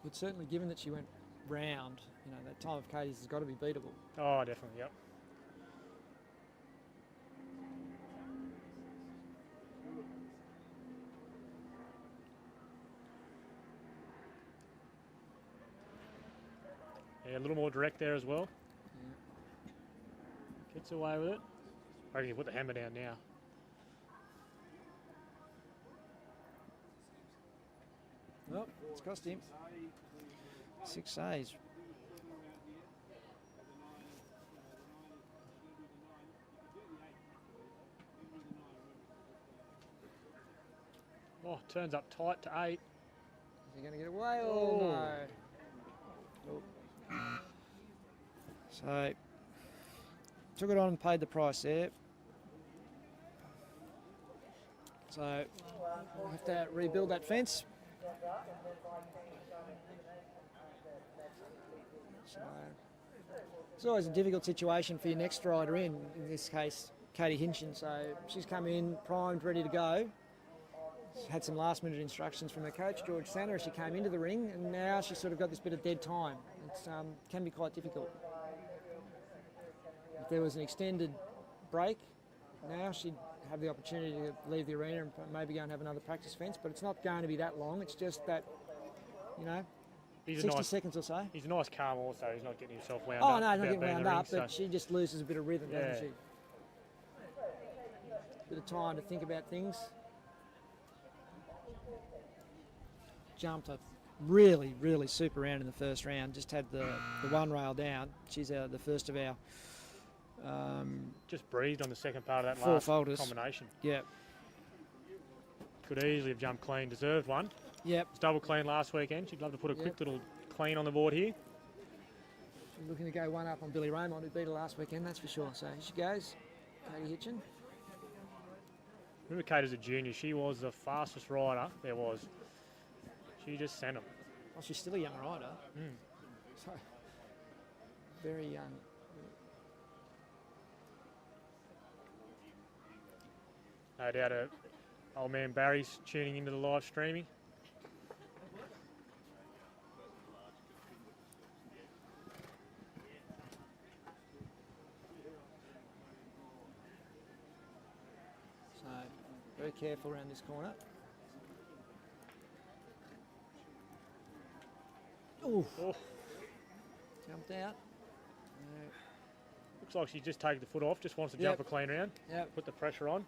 But certainly, given that she went round, that time of Katie's has got to be beatable. Oh, definitely, yep. Yeah, a little more direct there as well. Gets away with it. I reckon you put the hammer down now. Oh, it's cost him. 6 A's. Oh, turns up tight to 8. Is he going to get away? Oh, no. Oh. So, took it on and paid the price there. So we'll have to rebuild that fence. So it's always a difficult situation for your next rider in this case, Katie Hinchin. So she's come in, primed, ready to go. She's had some last minute instructions from her coach, George Sanner, as she came into the ring, and now she's sort of got this bit of dead time. It can be quite difficult. If there was an extended break, now she'd have the opportunity to leave the arena and maybe go and have another practice fence, but it's not going to be that long. It's just that, you know, He's 60 nice, seconds or so. He's a nice calm also. He's not getting himself wound Oh, up. no, not about getting being in wound the ring, up, but so- she just loses a bit of rhythm, Yeah. doesn't she? Bit of time to think about things. Jumped a really, really super round in the first round. Just had the one rail down. She's the first of our Just breathed on the second part of that four last folders. combination. Yeah. Could easily have jumped clean, deserved one. Yep. Was double clean last weekend. She'd love to put a Yep. quick little clean on the board here. She's looking to go one up on Billy Raymond, who beat her last weekend, that's for sure. So here she goes, Katie Hitchin. Remember Kate as a junior, she was the fastest rider there was. She just sent them. Well, she's still a young rider. So, very young. No doubt old man Barry's tuning into the live streaming. So, very careful around this corner. Ooh. Oh. Jumped out. Looks like she's just taken the foot off, just wants to Yep. jump a clean round. Yep. Put the pressure on.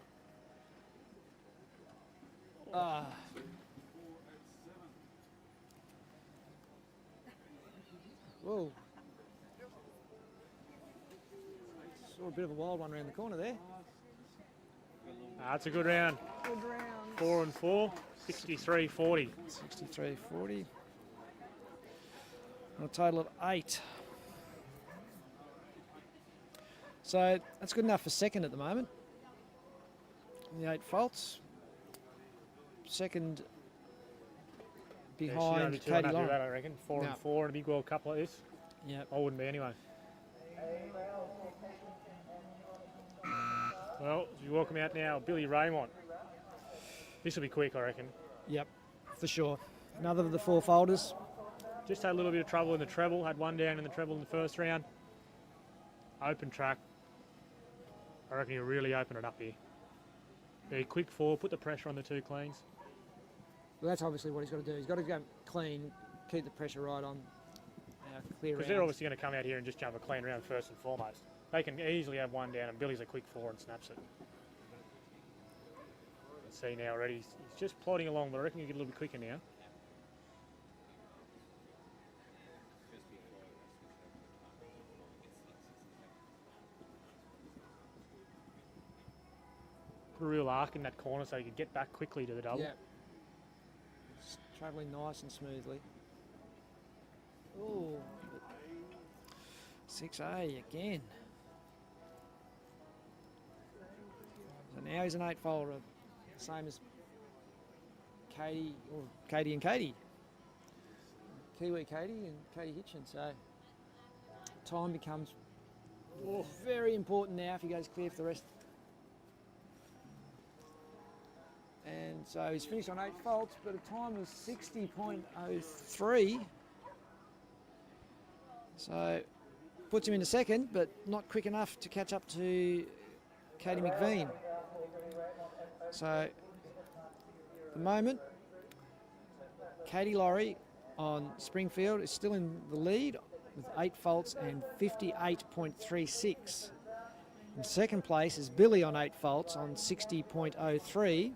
Ah. Whoa. Saw a bit of a wild one around the corner there. That's a good round. Good round. 4 and 4, 63-40. 63-40. On a total of 8. So that's good enough for second at the moment. The 8 faults. Second Yeah, she behind won't be too Katie unhappy with Lauren. that, I reckon. 4 No. and 4 in a big World Cup like this. Yep. I wouldn't be anyway. Well, as we welcome out now Billy Raymond. This will be quick, I reckon. Yep, for sure. Another of the 4 folders. Just had a little bit of trouble in the treble. Had one down in the treble in the first round. Open track. I reckon he'll really open it up here. Be quick 4, put the pressure on the 2 cleans. Well, that's obviously what he's got to do. He's got to go clean, keep the pressure right on clear Because rounds. they're obviously going to come out here and just jump a clean round first and foremost. They can easily have one down and Billy's a quick 4 and snaps it. You can see now already, he's just plodding along, but I reckon he'll get a little bit quicker now. Put a real arc in that corner so he could get back quickly to the double. Yeah. Just travelling nice and smoothly. Oh, 6A again. So now he's an 8 folder, same as Katie, or Katie and Katie. Kiwi Katie and Katie Hitchin. So time becomes very important now if he goes clear for the rest. And so he's finished on 8 faults, but a time of 60.03. So puts him into second, but not quick enough to catch up to Katie McVean. So at the moment, Katie Laurie on Springfield is still in the lead with 8 faults and 58.36. In second place is Billy on 8 faults on 60.03.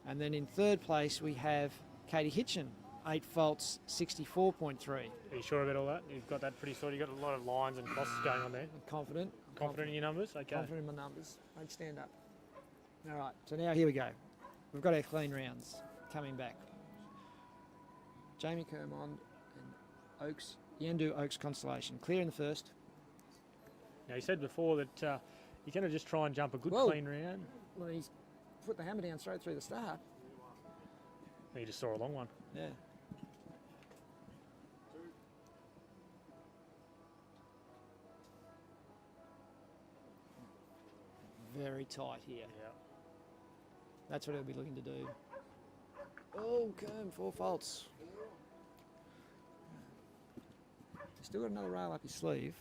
And then in third place we have Katie Hitchin, 8 faults, 64.3. Are you sure about all that? You've got that pretty sorted. You've got a lot of lines and crosses going on there. I'm confident. Confident in your numbers? Okay. Confident in my numbers. I'd stand up. All right, so now here we go. We've got our clean rounds coming back. Jamie Kermond and Oaks, Yendu Oaks Constellation. Clear in the first. Now, he said before that he's going to just try and jump a good Whoa. clean round. Well, he's put the hammer down straight through the start. He just saw a long one. Yeah. Very tight here. Yeah. That's what he'll be looking to do. Oh, Kerm, 4 faults. He's still got another rail up his sleeve.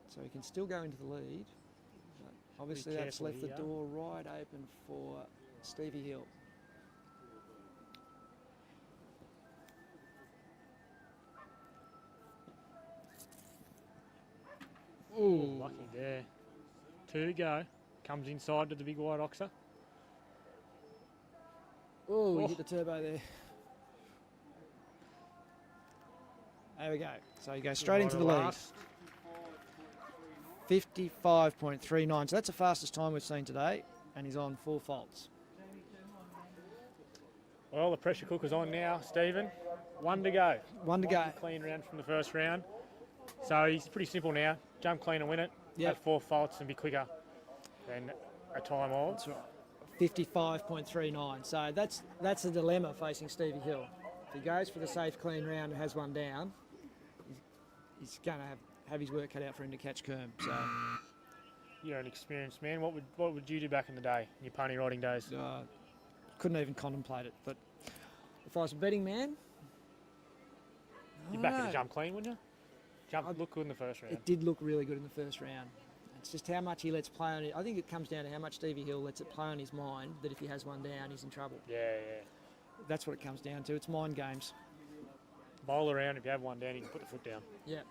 So he can still go into the lead. But obviously that's careful left the here. door wide open for Stevie Hill. Ooh, lucky there. 2 to go. Comes inside to the big white oxer. Oh, he hit the turbo there. There we go. So he goes straight into the lead. 55.39. So that's the fastest time we've seen today, and he's on 4 faults. Well, the pressure cooker's on now, Stephen. 1 to go. 1 to go. Clean round from the first round. So he's pretty simple now. Jump clean and win it. Yep. Have 4 faults and be quicker than a time of. That's right. 55.39. So that's the dilemma facing Stevie Hill. If he goes for the safe clean round and has one down, he's going to have his work cut out for him to catch Kerm. So You're an experienced man. What would you do back in the day, in your pony riding days? couldn't even contemplate it. But if I was a betting man, You'd back it to jump clean, wouldn't you? Jump looked good in the first round. it did look really good in the first round. It's just how much he lets play on it. I think it comes down to how much Stevie Hill lets it play on his mind that if he has one down, he's in trouble. Yeah, yeah. That's what it comes down to. It's mind games. Bowl around. If you have one down, you can put the foot down. Yeah.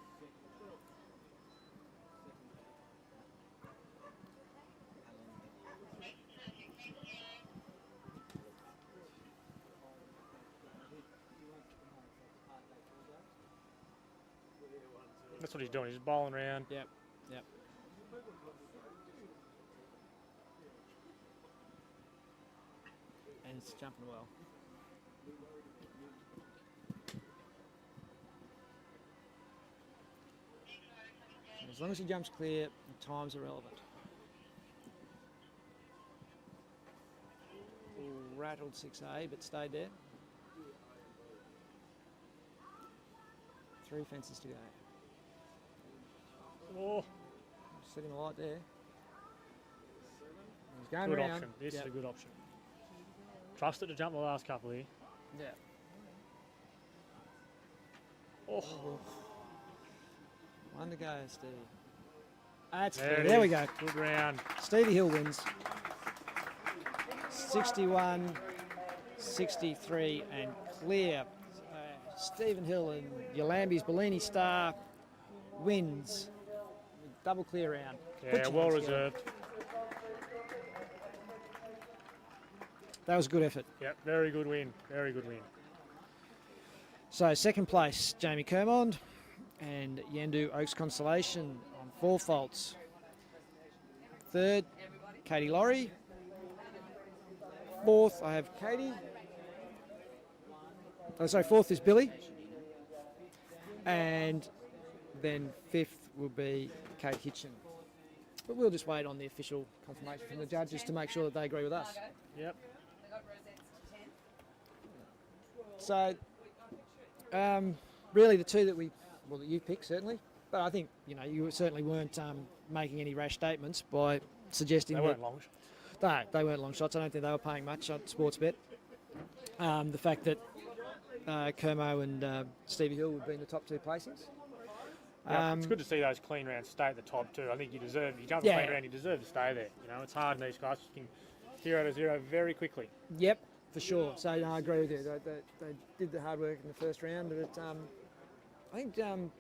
That's what he's doing. He's bowling around. Yep. Yep. And it's jumping well. As long as he jumps clear, the time's irrelevant. Rattled 6A, but stayed there. 3 fences to go. Oh, Set him a light there. He's going good round. option. This Yep. is a good option. Trust it to jump the last couple here. Yeah. Oh, One to go, Steve. That's there, good. it There we is. go. Good round. Stevie Hill wins. 61, 63 and clear. Stephen Hill and Yolambi's Bellini Star wins. Double clear round. Put Yeah, your well hands together. reserved. That was a good effort. Yep, very good win. Very good win. So second place, Jamie Kermond and Yandu Oaks Constellation on 4 faults. Third, Katie Laurie. Fourth, I have Katie. Oh, sorry, fourth is Billy. And then fifth will be Kate Hitchin. But we'll just wait on the official confirmation from the judges to make sure that they agree with us. Yep. So, really the two that that you picked certainly, but I think, you certainly weren't making any rash statements by suggesting They that... weren't long shots. No, they weren't long shots. I don't think they were paying much on Sportsbet. The fact that Kermo and Stevie Hill would be in the top 2 placings. Yeah, it's good to see those clean rounds stay at the top too. I think you jump the clean round, you deserve to stay there. It's hard in these classes. You can 0 to 0 very quickly. Yep, for sure. So I agree with you. They did the hard work in the first round. But I think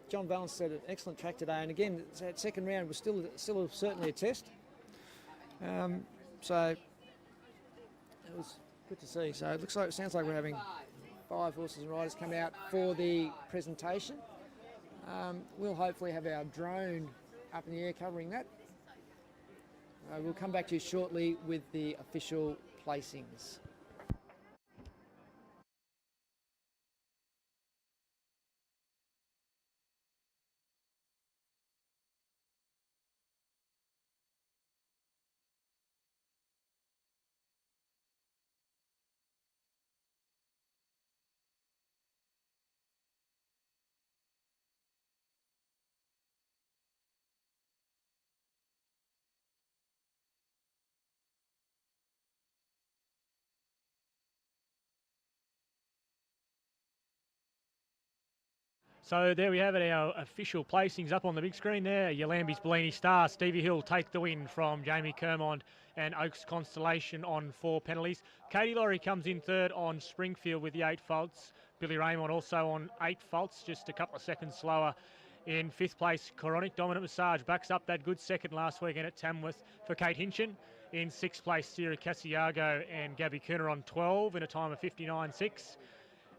John Valence said an excellent track today. And again, that second round was still certainly a test. So it was good to see. So it sounds like we're having 5 horses and riders come out for the presentation. We'll hopefully have our drone up in the air covering that. We'll come back to you shortly with the official placings. So there we have it, our official placings up on the big screen there. Yalambi's Bellini Star, Stevie Hill take the win from Jamie Kermond and Oaks Constellation on 4 penalties. Katie Laurie comes in third on Springfield with the 8 faults. Billy Raymond also on 8 faults, just a couple of seconds slower. In 5th place, Coronic Dominant Massage backs up that good second last weekend at Tamworth for Kate Hinchin. In 6th place, Sierra Casiago and Gabby Cooner on 12 in a time of 59.6.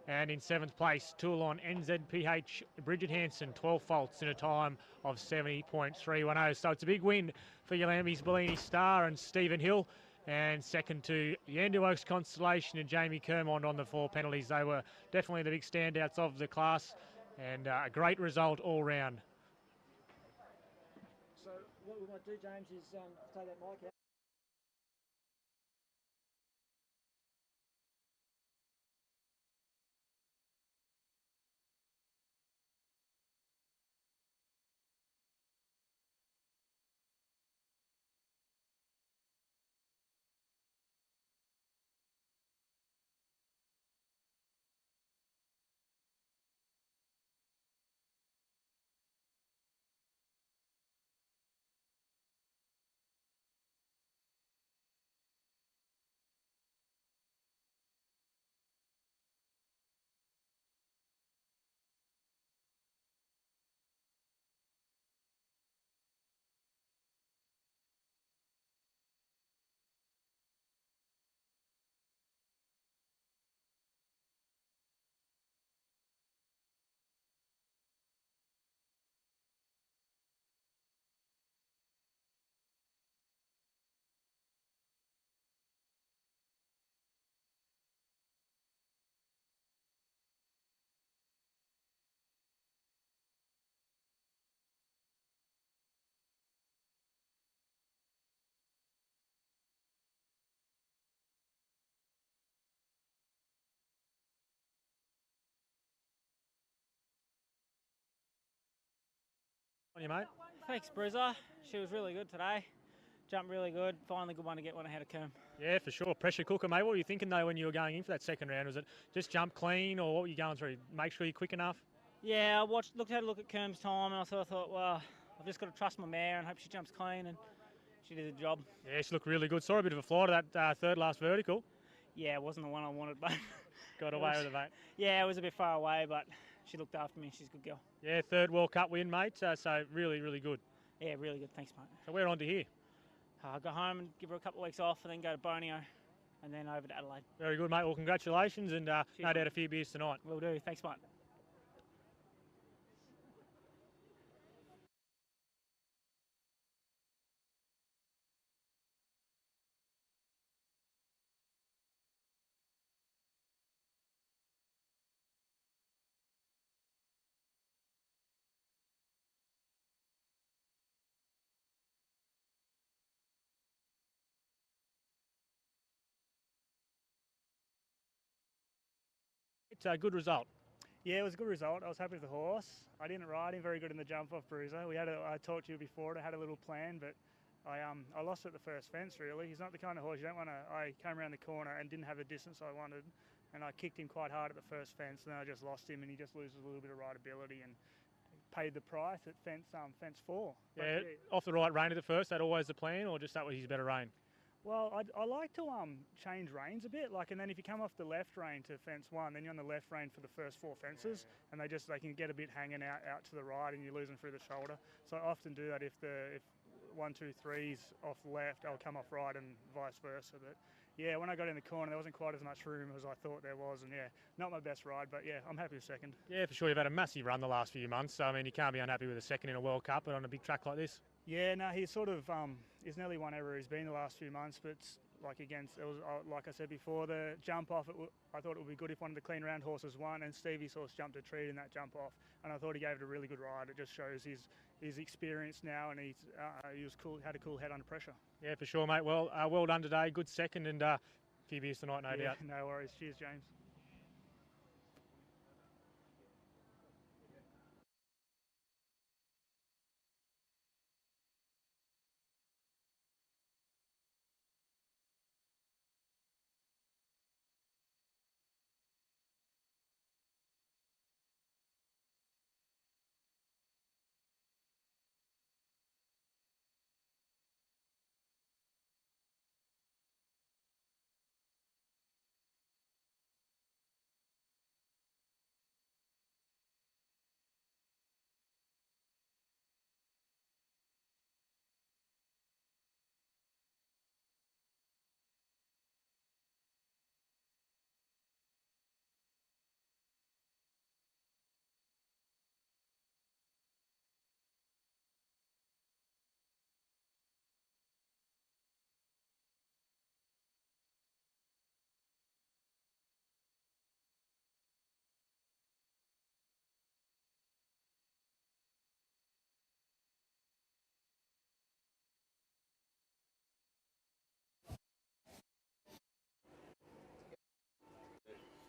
And in 7th place, Toulon NZPH Bridget Hanson, 12 faults in a time of 70.310. So it's a big win for Yalambi's Bellini Star and Stephen Hill. And second to Yandu Oaks Constellation and Jamie Kermond on the 4 penalties. They were definitely the big standouts of the class, and a great result all round. So what we might do, James, is take that mic out. On you, mate. Thanks, Bruiser. She was really good today. Jumped really good. Finally good one to get one ahead of Kerm. Yeah, for sure. Pressure cooker, mate. What were you thinking, though, when you were going in for that second round? Was it just jump clean, or what were you going through? Make sure you're quick enough? Yeah, I had a look at Kerm's time, and I thought, well, I've just got to trust my mare and hope she jumps clean, and she did the job. Yeah, she looked really good. Saw a bit of a fly to that third last vertical. Yeah, it wasn't the one I wanted, but got away with it, mate. Yeah, it was a bit far away, but she looked after me. She's a good girl. Yeah, third World Cup win, mate. So really, really good. Yeah, really good. Thanks, mate. So we're on to here. I'll go home and give her a couple of weeks off, and then go to Borneo, and then over to Adelaide. Very good, mate. Well, congratulations, and no doubt a few beers tonight. Will do. Thanks, mate. It's a good result. Yeah, it was a good result. I was happy with the horse. I didn't ride him very good in the jump off Bruiser. I talked to you before. I had a little plan, but I lost at the first fence. Really, he's not the kind of horse you don't want to. I came around the corner and didn't have the distance I wanted, and I kicked him quite hard at the first fence. And then I just lost him, and he just loses a little bit of rideability and paid the price at fence 4. Yeah, off the right rein at the first. That always the plan, or just that was his better rein? Well, I like to change reins a bit, and then if you come off the left rein to fence 1, then you're on the left rein for the first 4 fences, and they can get a bit hanging out to the right, and you lose them through the shoulder. So I often do that if 1, 2, 3's off left, I'll come off right, and vice versa. But yeah, when I got in the corner, there wasn't quite as much room as I thought there was, and yeah, not my best ride, but yeah, I'm happy with second. Yeah, for sure. You've had a massive run the last few months, so I mean, you can't be unhappy with a second in a World Cup, but on a big track like this. Yeah, no, he's sort of he's nearly won everywhere he's been the last few months, but like I said before, the jump off. I thought it would be good if one of the clean round horses won, and Stevie's horse jumped a treat in that jump off, and I thought he gave it a really good ride. It just shows his experience now, and he was cool, had a cool head under pressure. Yeah, for sure, mate. Well, well done today. Good second, and a few beers tonight, no doubt. No worries. Cheers, James.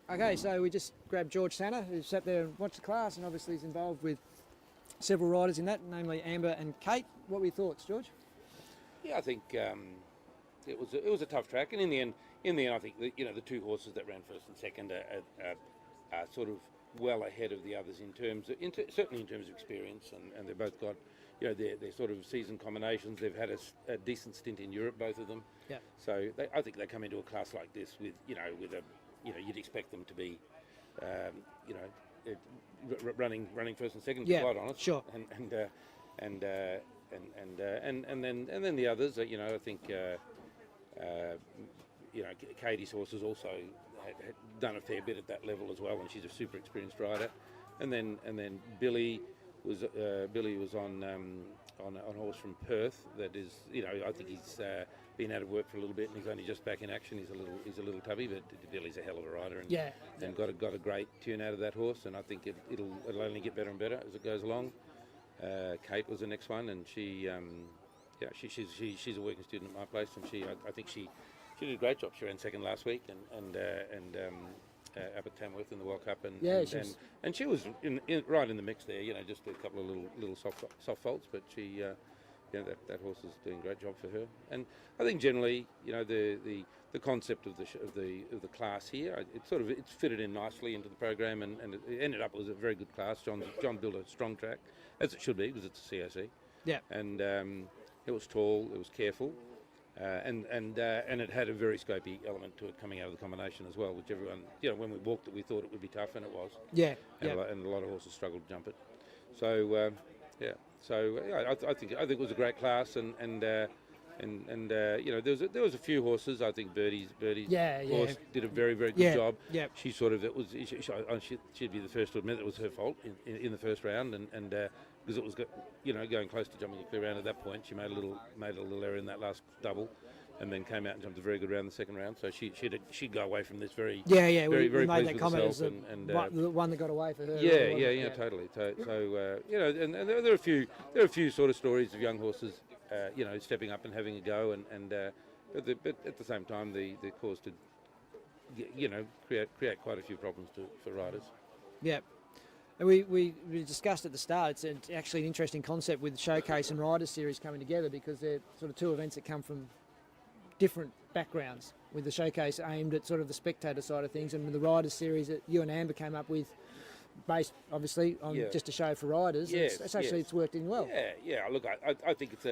Okay, so we just grabbed George Tanner, who sat there and watched the class, and obviously is involved with several riders in that, namely Amber and Kate. What were your thoughts, George? Yeah, I think it was a tough track, and in the end, I think the two horses that ran first and second are sort of well ahead of the others in terms of, certainly in terms of experience, and they've both got their sort of season combinations. They've had a decent stint in Europe, both of them. Yeah. So I think they come into a class like this with you'd expect them to be running first and second. To be quite honest. Sure. And then the others. I think Katie's horse has also had done a fair bit at that level as well, and she's a super experienced rider. And then Billy was on a horse from Perth that is, I think he's been out of work for a little bit, and he's only just back in action. He's a little tubby, but Billy's a hell of a rider, and got a great tune out of that horse, and I think it'll only get better and better as it goes along. Kate was the next one, and she's a working student at my place, and I think she did a great job. She ran second last week, and up at Tamworth in the World Cup, and she was right in the mix there. Just a couple of little soft faults, but she that horse is doing a great job for her. And I think generally, the concept of the class here, it's fitted in nicely into the program, and it ended up as a very good class. John built a strong track, as it should be, because it's a COC. Yeah. And it was tall, it was careful. And it had a very scopy element to it coming out of the combination as well, which everyone, when we walked it, we thought it would be tough, and it was. Yeah. And a lot of horses struggled to jump it. So I think it was a great class, and there was a few horses. I think Birdie's horse did a very good job. Yeah. She sort of she'd be the first to admit it was her fault in the first round, and because it was going close to jumping a clear round at that point, she made a little error in that last double, and then came out and jumped a very good round in the second round. So she'd go away from this very we very made pleased that with comment herself, as the one that got away for her. Totally. So and there are a few sort of stories of young horses, stepping up and having a go, but at the same time the course did, create quite a few problems for riders. Yeah. And we discussed at the start, it's actually an interesting concept with the Showcase and Riders Series coming together, because they're sort of two events that come from different backgrounds, with the Showcase aimed at sort of the spectator side of things, and with the Riders Series that you and Amber came up with, based obviously on just a show for riders. Yes, It's worked in well. Yeah. Look, I think it's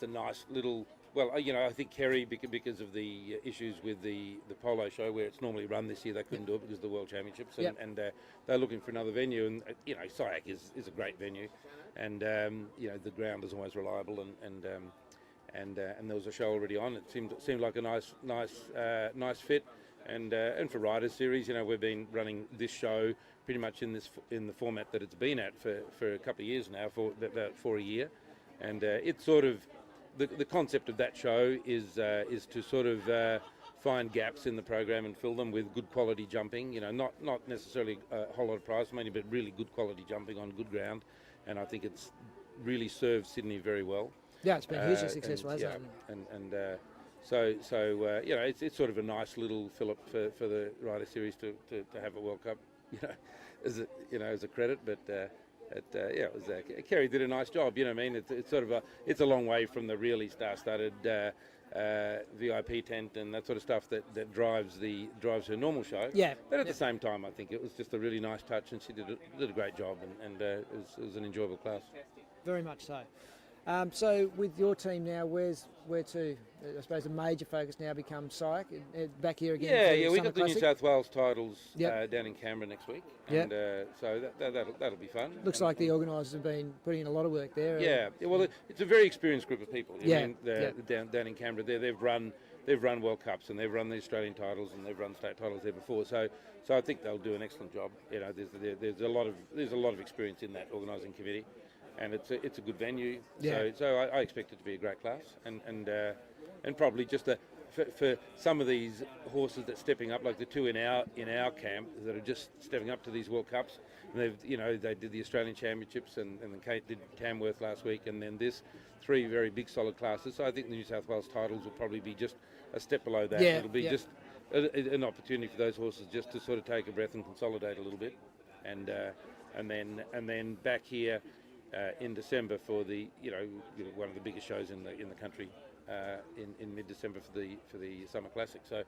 a nice little. Well, I think Kerry, because of the issues with the polo show, where it's normally run this year, they couldn't do it because of the World Championships, and they're looking for another venue. And SIAC is a great venue, and the ground is always reliable, and there was a show already on. It seemed like a nice fit, and for Riders Series, we've been running this show pretty much in the format that it's been at for a couple of years now, for a year, and it's sort of. The concept of that show is to sort of find gaps in the program and fill them with good quality jumping. Not necessarily a whole lot of prize money, but really good quality jumping on good ground. And I think it's really served Sydney very well. Yeah, it's been hugely successful, hasn't it? It's sort of a nice little fill up for the Rider Series to have a World Cup, as a credit, but. It was Kerry did a nice job. I mean, it's sort of it's a long way from the really star-studded VIP tent and that sort of stuff that drives her normal show. Yeah. But at the same time, I think it was just a really nice touch, and she did a great job, and it was an enjoyable class. Very much so. So with your team now, where to? I suppose a major focus now becomes SIAC, back here again. Yeah, we got the Classic. New South Wales titles down in Canberra next week, and so that'll be fun. Looks like the organisers have been putting in a lot of work there. Yeah, well, it's a very experienced group of people. Down in Canberra, they've run World Cups, and they've run the Australian titles, and they've run state titles there before. So I think they'll do an excellent job. There's a lot of experience in that organising committee. And it's a good venue, so I expect it to be a great class, and probably just for some of these horses that are stepping up, like the two in our camp that are just stepping up to these World Cups. And they did the Australian Championships, and Kate did Tamworth last week, and then three very big solid classes. So I think the New South Wales titles will probably be just a step below that. It'll be just an opportunity for those horses just to sort of take a breath and consolidate a little bit, and then back here in December for the one of the biggest shows in the country in mid-December for the Summer Classic. So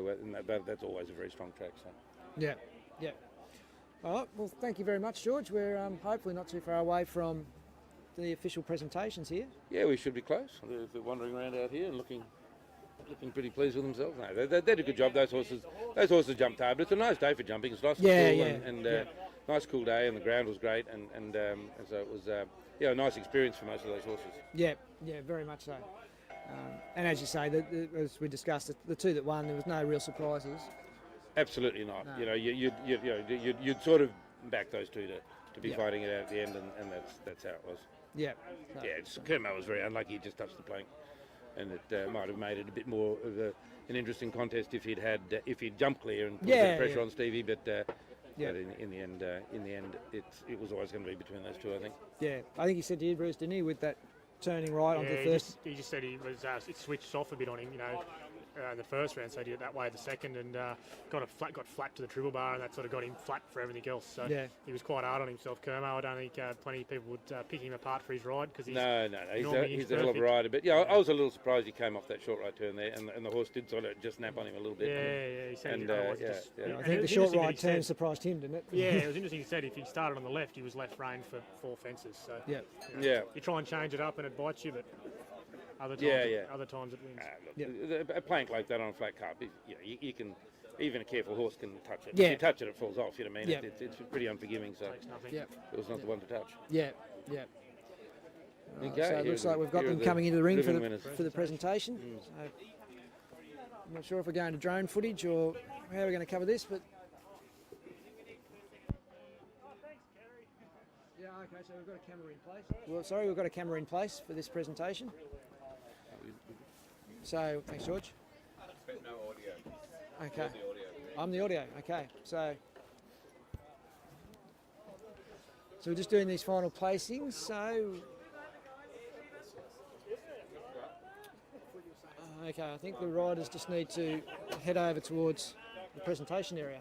and that's always a very strong track. So Yeah. All right. Well, thank you very much, George. We're hopefully not too far away from the official presentations here. yeah, we should be close. They're wandering around out here and looking pretty pleased with themselves. No, they did a good job. Those horses jumped hard, but it's a nice day for jumping. It's nice and cool, and nice cool day, and the ground was great, and so it was a nice experience for most of those horses. Yeah, very much so. And as you say, as we discussed, the two that won, there was no real surprises. Absolutely not. No. You'd sort of back those two to be fighting it out at the end, and that's how it was. Yeah. Kermo was very unlucky. He just touched the plank, and it might have made it a bit more of an interesting contest if he'd jumped clear and put a bit of pressure on Stevie. But in the end, it was always going to be between those two, I think. Yeah, I think he said to you, Bruce, didn't he, with that turning right onto the first. He just said it switched off a bit on him, in the first round, so he did it that way the second, and got flat to the triple bar, and that sort of got him flat for everything else. So he was quite hard on himself, Kermo. I don't think plenty of people would pick him apart for his ride because he's he's a hell of a rider. But I was a little surprised he came off that short right turn there, and the horse did sort of just snap on him a little bit. He said I think the short ride turn surprised him, didn't it? Yeah, it was interesting. He said if he started on the left, he was left rein for 4 fences. So you try and change it up, and it bites you, but. Other times it wins. A plank like that on a flat carp, you can, even a careful horse can touch it. Yeah. If you touch it, it falls off. You know what I mean? It's pretty unforgiving. So it was not the one to touch. Yeah. Okay, So it looks like we've got them coming into the ring for the presentation. So I'm not sure if we're going to drone footage or how we're going to cover this, but. Yeah, okay, so we've got a camera in place. Well, we've got a camera in place for this presentation. So, thanks, George. No audio. Okay. You're the audio. I'm the audio, okay. So we're just doing these final placings, so. Okay, I think the riders just need to head over towards the presentation area.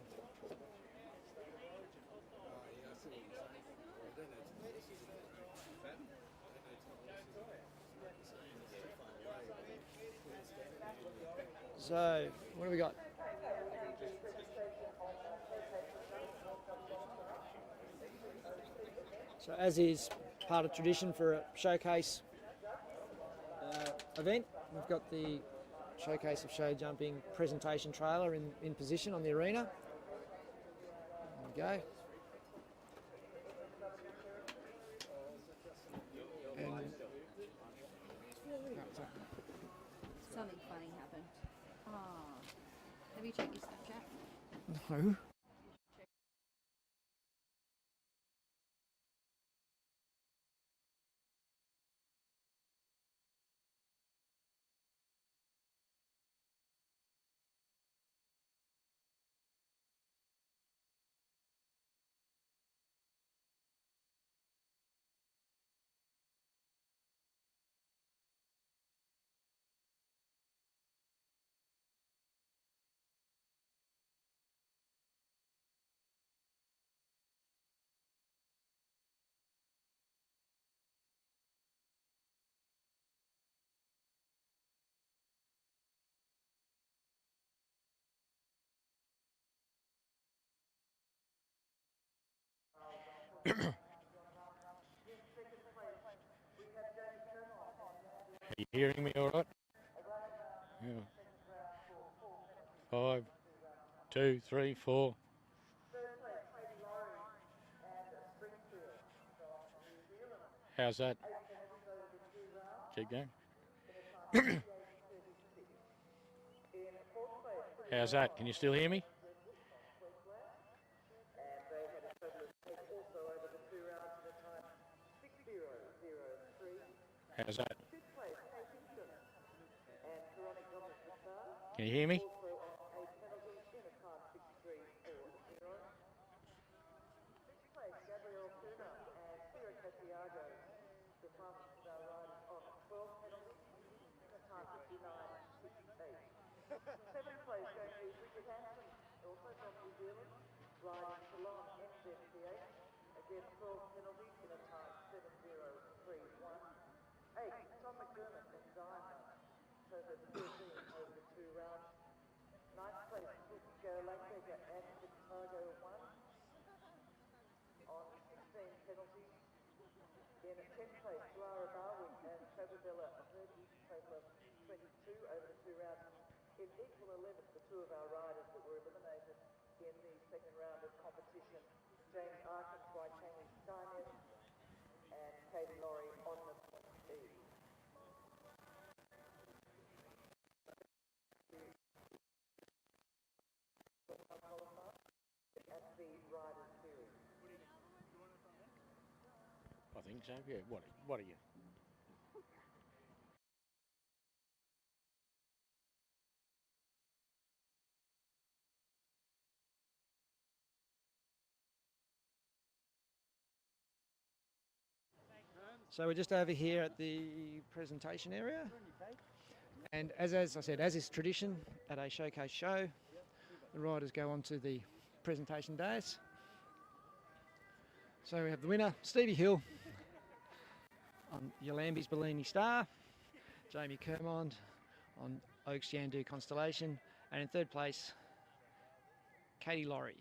So, what have we got? So, as is part of tradition for a showcase event, we've got the Showcase of Show Jumping presentation trailer in position on the arena. There we go. And Something funny happened. Have you checked your Snapchat? no. Are you hearing me all right? Yeah. 5, 2, 3, 4. How's that? Keep going. How's that? Can you still hear me? How's that? Can you hear me? Seventh place going to Richard Hanson, also from New Zealand, riding Salon NZPH. Again, 12 penalties in a time 7:0:31. 8, Tom McDermott and Zion, total 13 over the 2 rounds. 9th place, Nico Langbecker and Chicago 1 on 16 penalties. In 10th place, Lara Barwick and Cobabella Herdy, total of 22 over the 2 rounds. In equal 11th, the 2 of our riders that were eliminated in the second round of competition, James Arkins, Waikani Steinitz, and Katie Laurie on the E. At the Riders Series. I think so. Yeah. What are you? So we're just over here at the presentation area, and as I said, as is tradition at a showcase show, the riders go on to the presentation dais. So we have the winner, Stevie Hill, on Yolambi's Bellini Star, Jamie Kermond on Oaks Yandu Constellation, and in third place, Katie Laurie.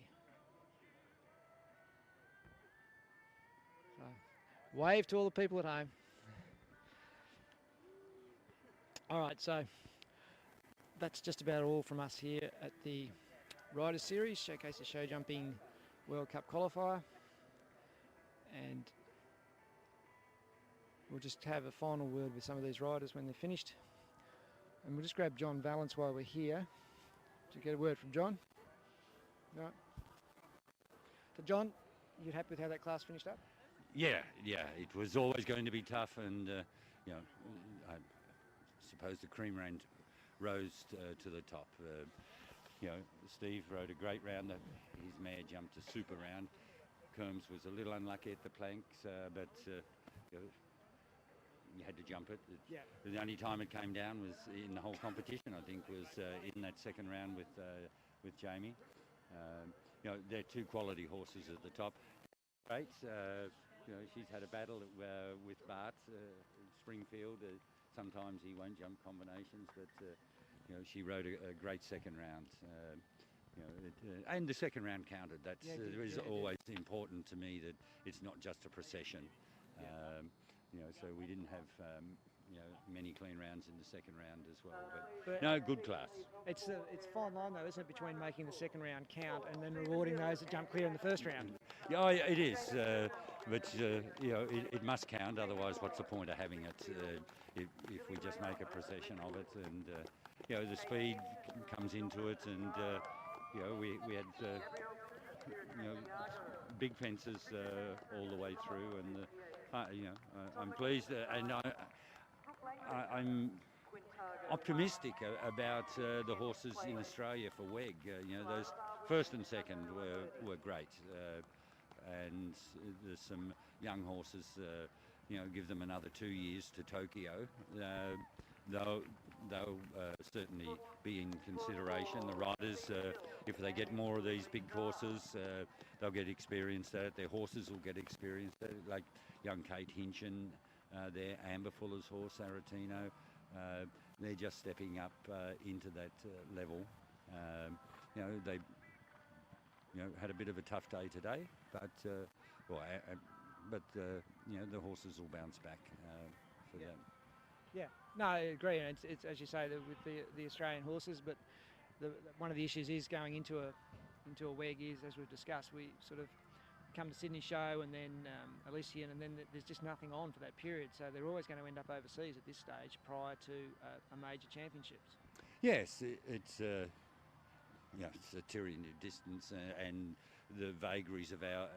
So, wave to all the people at home. All right, so that's just about all from us here at the Riders Series, Showcase the Showjumping World Cup Qualifier. And we'll just have a final word with some of these riders when they're finished. And we'll just grab John Valence while we're here to get a word from John. Right. So John, you happy with how that class finished up? Yeah, it was always going to be tough, and you know, I suppose the cream rose to the top. You know, Steve rode a great round. His mare jumped a super round. Kerms was a little unlucky at the planks, but you know, you had to jump it. The only time it came down was in the whole competition, I think, was in that second round with Jamie. You know, they're 2 quality horses at the top. Great. You know, she's had a battle with Bart Springfield. Sometimes he won't jump combinations, but you know, she rode a great second round. You know, and the second round counted. That's is always important to me, that it's not just a procession. You know, so we didn't have you know, many clean rounds in the second round as well. But no, good class. It's a fine line though, isn't it, between making the second round count and then rewarding those that jump clear in the first round? Yeah, it is. But you know, it must count. Otherwise, what's the point of having it? If we just make a procession of it, and you know, the speed comes into it, and you know, we had you know, big fences all the way through, and you know, I'm pleased, and I'm optimistic about the horses in Australia for WEG. You know, those first and second were great, and there's some young horses. You know, give them another 2 years to Tokyo. They'll certainly be in consideration. The riders, if they get more of these big courses, they'll get experience at it. Their horses will get experience at it, like young Kate Hinchin, there, Amber Fuller's horse, Aretino. They're just stepping up into that level. You know, they had a bit of a tough day today, but you know, the horses will bounce back for that. Yeah, no, I agree, and it's as you say, with the Australian horses, but one of the issues is going into a WEG is, as we've discussed, we sort of come to Sydney show and then Elysian, and then there's just nothing on for that period, so they're always going to end up overseas at this stage prior to a major championships. Yes, it's you know, it's a tyranny of distance and the vagaries of our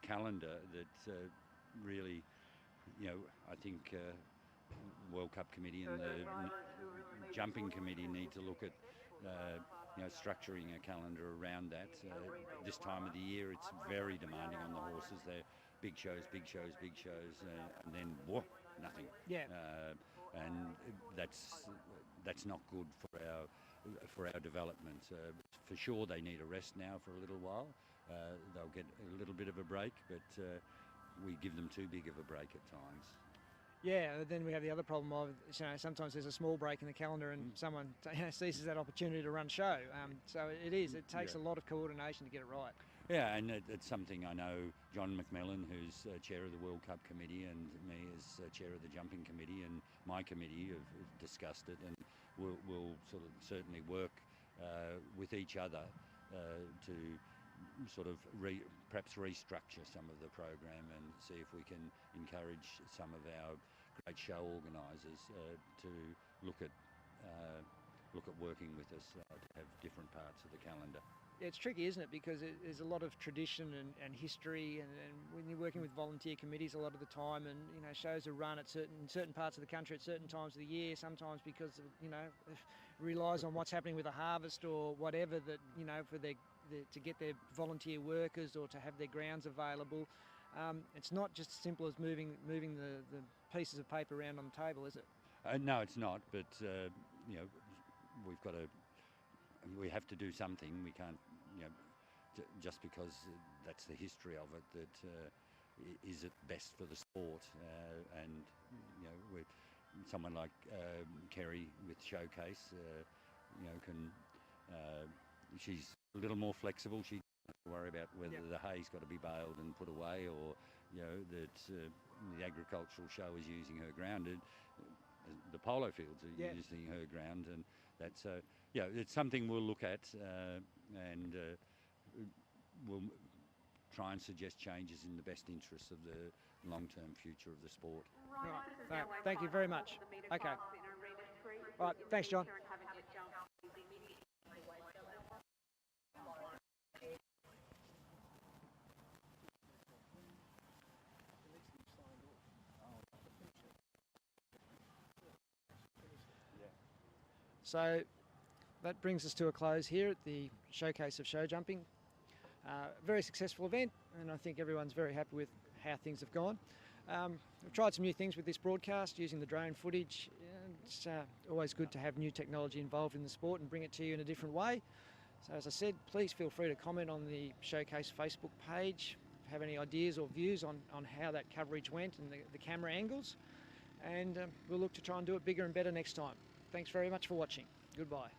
calendar that really, you know, I think World Cup Committee and the Jumping Committee need to look at you know, structuring a calendar around that. This time of the year, it's very demanding on the horses. They're big shows, and then whoa, nothing. Yeah. And that's that's not good for our development. For sure, they need a rest now for a little while. They'll get a little bit of a break, but we give them too big of a break at times. Yeah, then we have the other problem of, sometimes there's a small break in the calendar and someone seizes that opportunity to run show. So it takes a lot of coordination to get it right. Yeah, and it's something I know John McMillan, who's chair of the World Cup Committee, and me as chair of the Jumping Committee, and my committee have discussed it, and we'll sort of certainly work with each other to sort of perhaps restructure some of the program and see if we can encourage some of our great show organisers to look at working with us to have different parts of the calendar. Yeah, it's tricky, isn't it? Because there's a lot of tradition and history, and when you're working with volunteer committees a lot of the time, and shows are run at certain parts of the country at certain times of the year, sometimes because of, it relies on what's happening with the harvest or whatever, that for to get their volunteer workers or to have their grounds available. It's not just as simple as moving the pieces of paper around on the table, is it? No, it's not. But we have to do something. We can't, just because that's the history of it. That is it best for the sport? And with someone like Kerry with Showcase, she's a little more flexible. She doesn't have to worry about whether the hay's got to be baled and put away, or that the agricultural show is using her ground. The polo fields are using her ground, and that's it's something we'll look at, and we'll try and suggest changes in the best interests of the long-term future of the sport. Right. Thank you very much. Okay. Right. Thanks, John. So that brings us to a close here at the showcase of show jumping. Very successful event, and I think everyone's very happy with how things have gone. We've tried some new things with this broadcast using the drone footage. It's always good to have new technology involved in the sport and bring it to you in a different way. So as I said, please feel free to comment on the Showcase Facebook page, have any ideas or views on how that coverage went and the camera angles, and we'll look to try and do it bigger and better next time. Thanks very much for watching. Goodbye.